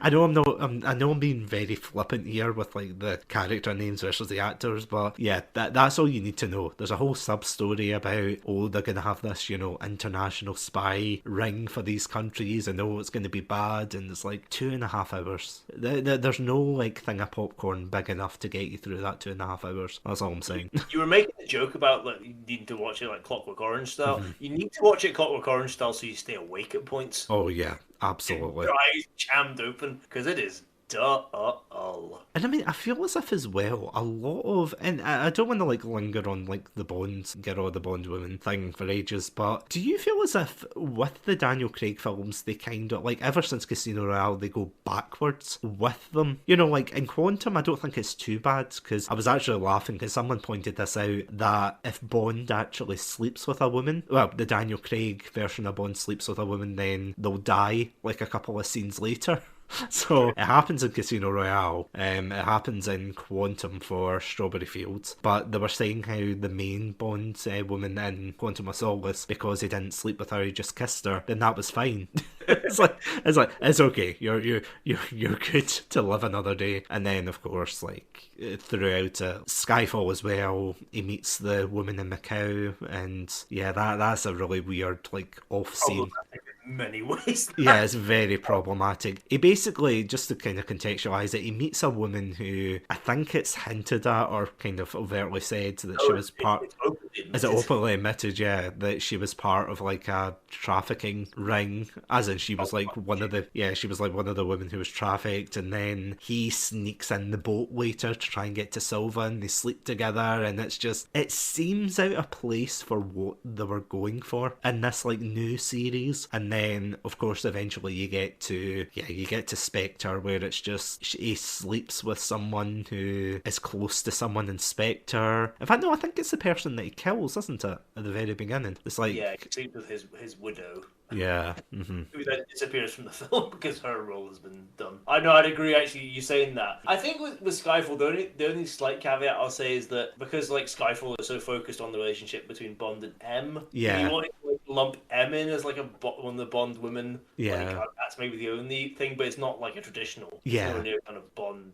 I know I know I'm being very flippant here with like the character names versus the actors, but yeah, that's all you need to know. There's a whole sub story about they're gonna have this international spy ring for these countries, and it's gonna be bad, and it's like 2.5 hours. There's no like thing of popcorn big enough to get you through that 2.5 hours. That's all I'm saying. You were making a joke about like you need to watch it like Clockwork Orange style. You need to watch it Clockwork Orange style so you stay awake at points. Oh yeah, absolutely. Your eyes jammed open because it is dull. And I mean, I feel as if as well, a lot of, and I don't want to like linger on like the Bond, get all the Bond woman thing for ages, but do you feel as if with the Daniel Craig films, they kind of, like ever since Casino Royale, they go backwards with them? Like in Quantum, I don't think it's too bad, because I was actually laughing because someone pointed this out, that if Bond actually sleeps with a woman, well, the Daniel Craig version of Bond sleeps with a woman, then they'll die like a couple of scenes later. So it happens in Casino Royale, it happens in Quantum for Strawberry Fields, but they were saying how the main Bond woman in Quantum of Solace, because he didn't sleep with her, he just kissed her, then that was fine. it's okay, you're good to live another day. And then of course, like throughout Skyfall as well, he meets the woman in Macau, and yeah, that's a really weird like off scene. Many ways. Yeah, it's very problematic. He basically, just to kind of contextualise it, he meets a woman who I think it's hinted at or kind of overtly said that she was part. Is it openly admitted? Yeah, that she was part of like a trafficking ring, as in she was like one of the women who was trafficked, and then he sneaks in the boat later to try and get to Silva, and they sleep together, and it seems out of place for what they were going for in this like new series. And then of course eventually you get to Spectre, where it's just he sleeps with someone who is close to someone in Spectre. In fact, no, I think it's the person that he kills, isn't it, at the very beginning? It's like, yeah, he sleeps with his widow. Yeah. Mm-hmm. Who then disappears from the film because her role has been done. I know, I'd agree actually, you saying that. I think with Skyfall, the only slight caveat I'll say is that because like Skyfall is so focused on the relationship between Bond and M, yeah, you want to like, lump M in as like one of the Bond women. Yeah. Like, that's maybe the only thing, but it's not like a traditional near kind of Bond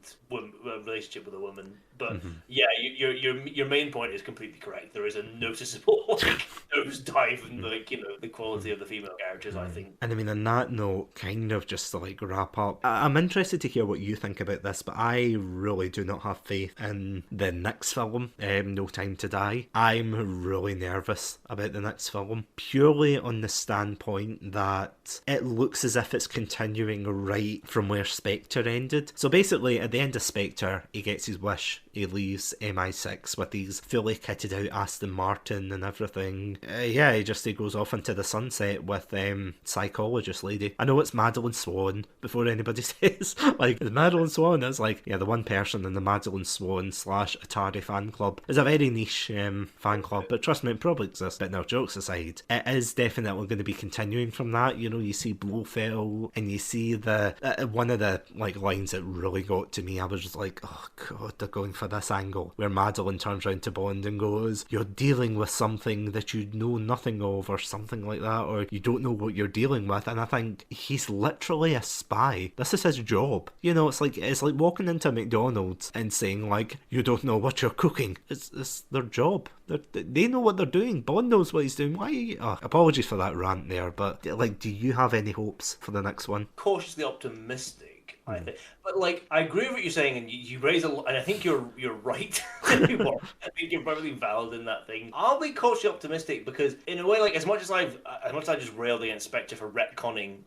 relationship with a woman. But yeah, your main point is completely correct. There is a noticeable like, nosedive in the quality of the female characters, I think. And I mean, on that note, kind of just to like wrap up, I'm interested to hear what you think about this, but I really do not have faith in the next film, No Time to Die. I'm really nervous about the next film, purely on the standpoint that it looks as if it's continuing right from where Spectre ended. So basically, at the end of Spectre, he gets his wish. He leaves MI6 with his fully kitted out Aston Martin and everything. He goes off into the sunset with psychologist lady. I know it's Madeline Swan before anybody says like it's Madeline Swan. It's like, yeah, the one person in the Madeline Swan / Atari fan club is a very niche fan club, but trust me, it probably exists. But no, jokes aside, it is definitely going to be continuing from that. You see Blofeld, and you see the one of the like lines that really got to me. I was just like, oh god, they're going for this angle where Madeline turns around to Bond and goes, "You're dealing with something that you know nothing of," or something like that, or you don't know what you're dealing with. And I think he's literally a spy. This is his job. It's like walking into McDonald's and saying like, "You don't know what you're cooking." It's their job. They know what they're doing. Bond knows what he's doing. Why are you... apologies for that rant there, but like, do you have any hopes for the next one? Cautiously optimistic, I think. But like, I agree with what you're saying, and you raise and I think you're right. I think you're perfectly valid in that thing. I'll be cautiously optimistic because, in a way, like as much as I just railed against Spectre for retconning,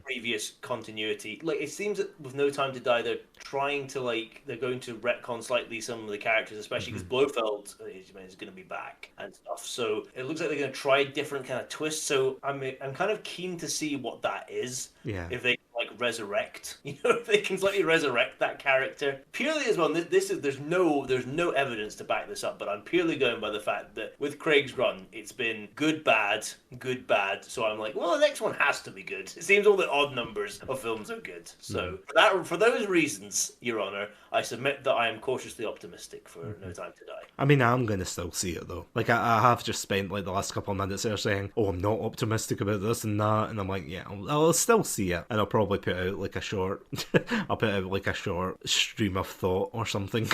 previous continuity, like it seems that with No Time to Die, they're trying to they're going to retcon slightly some of the characters, especially because Blofeld is going to be back and stuff. So it looks like they're going to try different kind of twists. So I'm kind of keen to see what that is. Yeah. If they resurrect, if they can slightly resurrect that character, purely as well. There's no evidence to back this up, but I'm purely going by the fact that with Craig's run, it's been good, bad, good, bad. So I'm like, well, the next one has to be good. It seems all the odd numbers of films are good. So for those reasons, Your Honor, I submit that I am cautiously optimistic for No Time to Die. I mean, I'm going to still see it, though. Like, I have just spent, like, the last couple of minutes there saying, oh, I'm not optimistic about this and that, and I'm like, yeah, I'll still see it, and I'll probably put out, like, a short, stream of thought or something,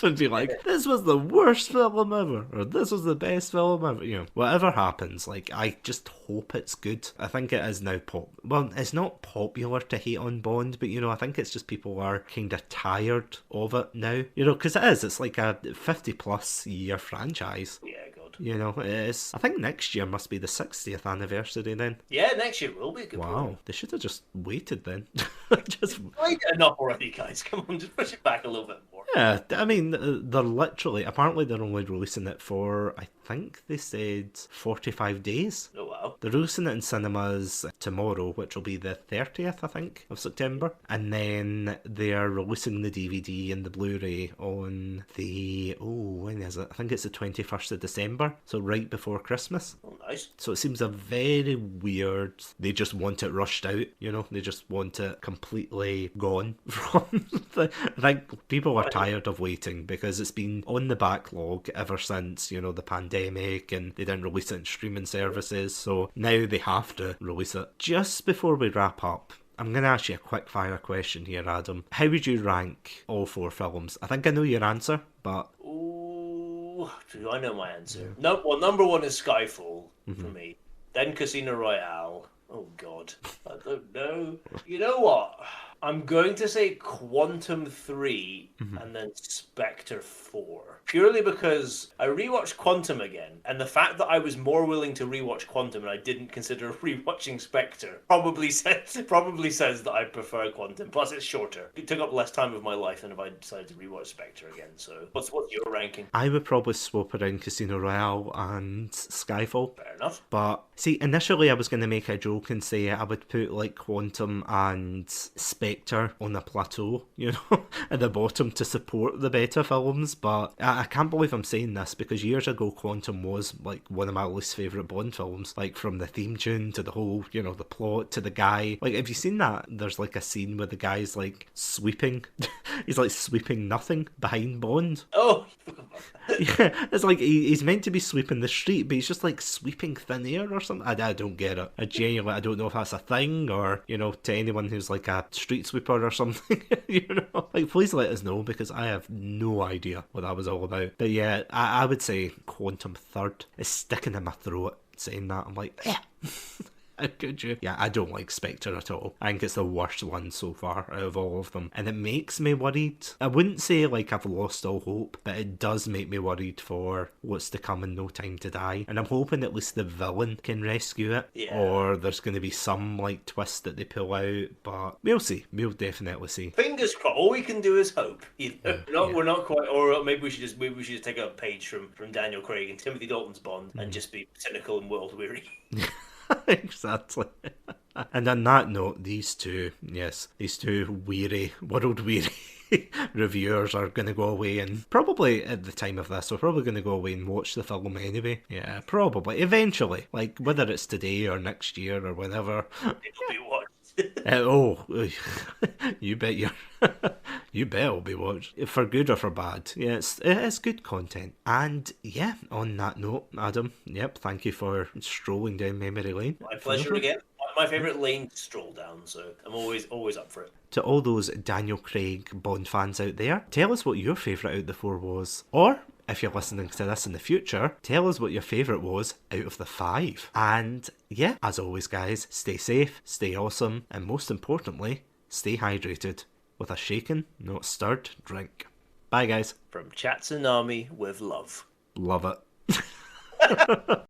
and be like, this was the worst film ever, or this was the best film ever, whatever happens, like, I just hope it's good. I think it is now well, it's not popular to hate on Bond, but, I think it's just people are kind of tired of it now, because it's like a 50-plus year franchise. Yeah, God. It is. I think next year must be the 60th anniversary then. Yeah, next year will be a good Wow, point. they should have just waited then. Wait enough already, guys. Come on, just push it back a little bit more. Yeah, I mean, apparently they're only releasing it for, I think they said 45 days. Oh, wow. They're releasing it in cinemas tomorrow, which will be the 30th, I think, of September. And then they're releasing the DVD and the Blu-ray on when is it? I think it's the 21st of December, so right before Christmas. Oh, nice. So it seems a very weird, they just want it rushed out, they just want it completely gone from I think people are tired of waiting because it's been on the backlog ever since, the pandemic, and they didn't release it in streaming services, so now they have to release it. Just before we wrap up, I'm going to ask you a quick fire question here, Adam. How would you rank all 4 films? I think I know your answer, but... Ooh, do I know my answer? Yeah. No, well, number 1 is Skyfall for me. Then Casino Royale. Oh, God. I don't know. You know what? I'm going to say Quantum 3 and then Spectre 4. Purely because I rewatched Quantum again, and the fact that I was more willing to rewatch Quantum and I didn't consider rewatching Spectre probably says that I prefer Quantum. Plus, it's shorter. It took up less time of my life than if I decided to rewatch Spectre again. So, what's your ranking? I would probably swap around Casino Royale and Skyfall. Fair enough. But see, initially I was going to make a joke and say I would put like Quantum and Spectre on a plateau, at the bottom to support the better films, but I can't believe I'm saying this because years ago Quantum was like one of my least favourite Bond films, like from the theme tune to the whole, the plot to the guy. Like, have you seen that? There's like a scene where the guy's like sweeping, he's like sweeping nothing behind Bond. Oh, yeah, it's like he's meant to be sweeping the street, but he's just like sweeping thin air or something. I don't get it. I genuinely, I don't know if that's a thing or, to anyone who's like a street sweeper or something, like please let us know because I have no idea what that was all about. But yeah, I would say Quantum third. It's sticking in my throat saying that. I'm like, yeah. How could you? Yeah, I don't like Spectre at all. I think it's the worst one so far out of all of them. And it makes me worried. I wouldn't say like I've lost all hope, but it does make me worried for what's to come in No Time to Die. And I'm hoping at least the villain can rescue it. Yeah. Or there's going to be some like twist that they pull out. But we'll see. We'll definitely see. Fingers crossed. All we can do is hope. We're not quite. Or maybe we should just take a page from Daniel Craig and Timothy Dalton's Bond and just be cynical and world weary. Exactly. And on that note, these two world weary reviewers are going to go away and probably at the time of this, we're probably going to go away and watch the film anyway. Yeah, probably. Eventually. Like, whether it's today or next year or whenever. It'll be watched. You bet you bet it'll be watched, for good or for bad. Yeah, it's good content. And yeah, on that note, Adam, yep, thank you for strolling down memory lane. My pleasure again. My favourite lane to stroll down, so I'm always up for it. To all those Daniel Craig Bond fans out there, tell us what your favourite out of the 4 was. Or, if you're listening to this in the future, tell us what your favourite was out of the 5. And yeah, as always guys, stay safe, stay awesome, and most importantly, stay hydrated with a shaken, not stirred drink. Bye guys. From Satsunami with love. Love it.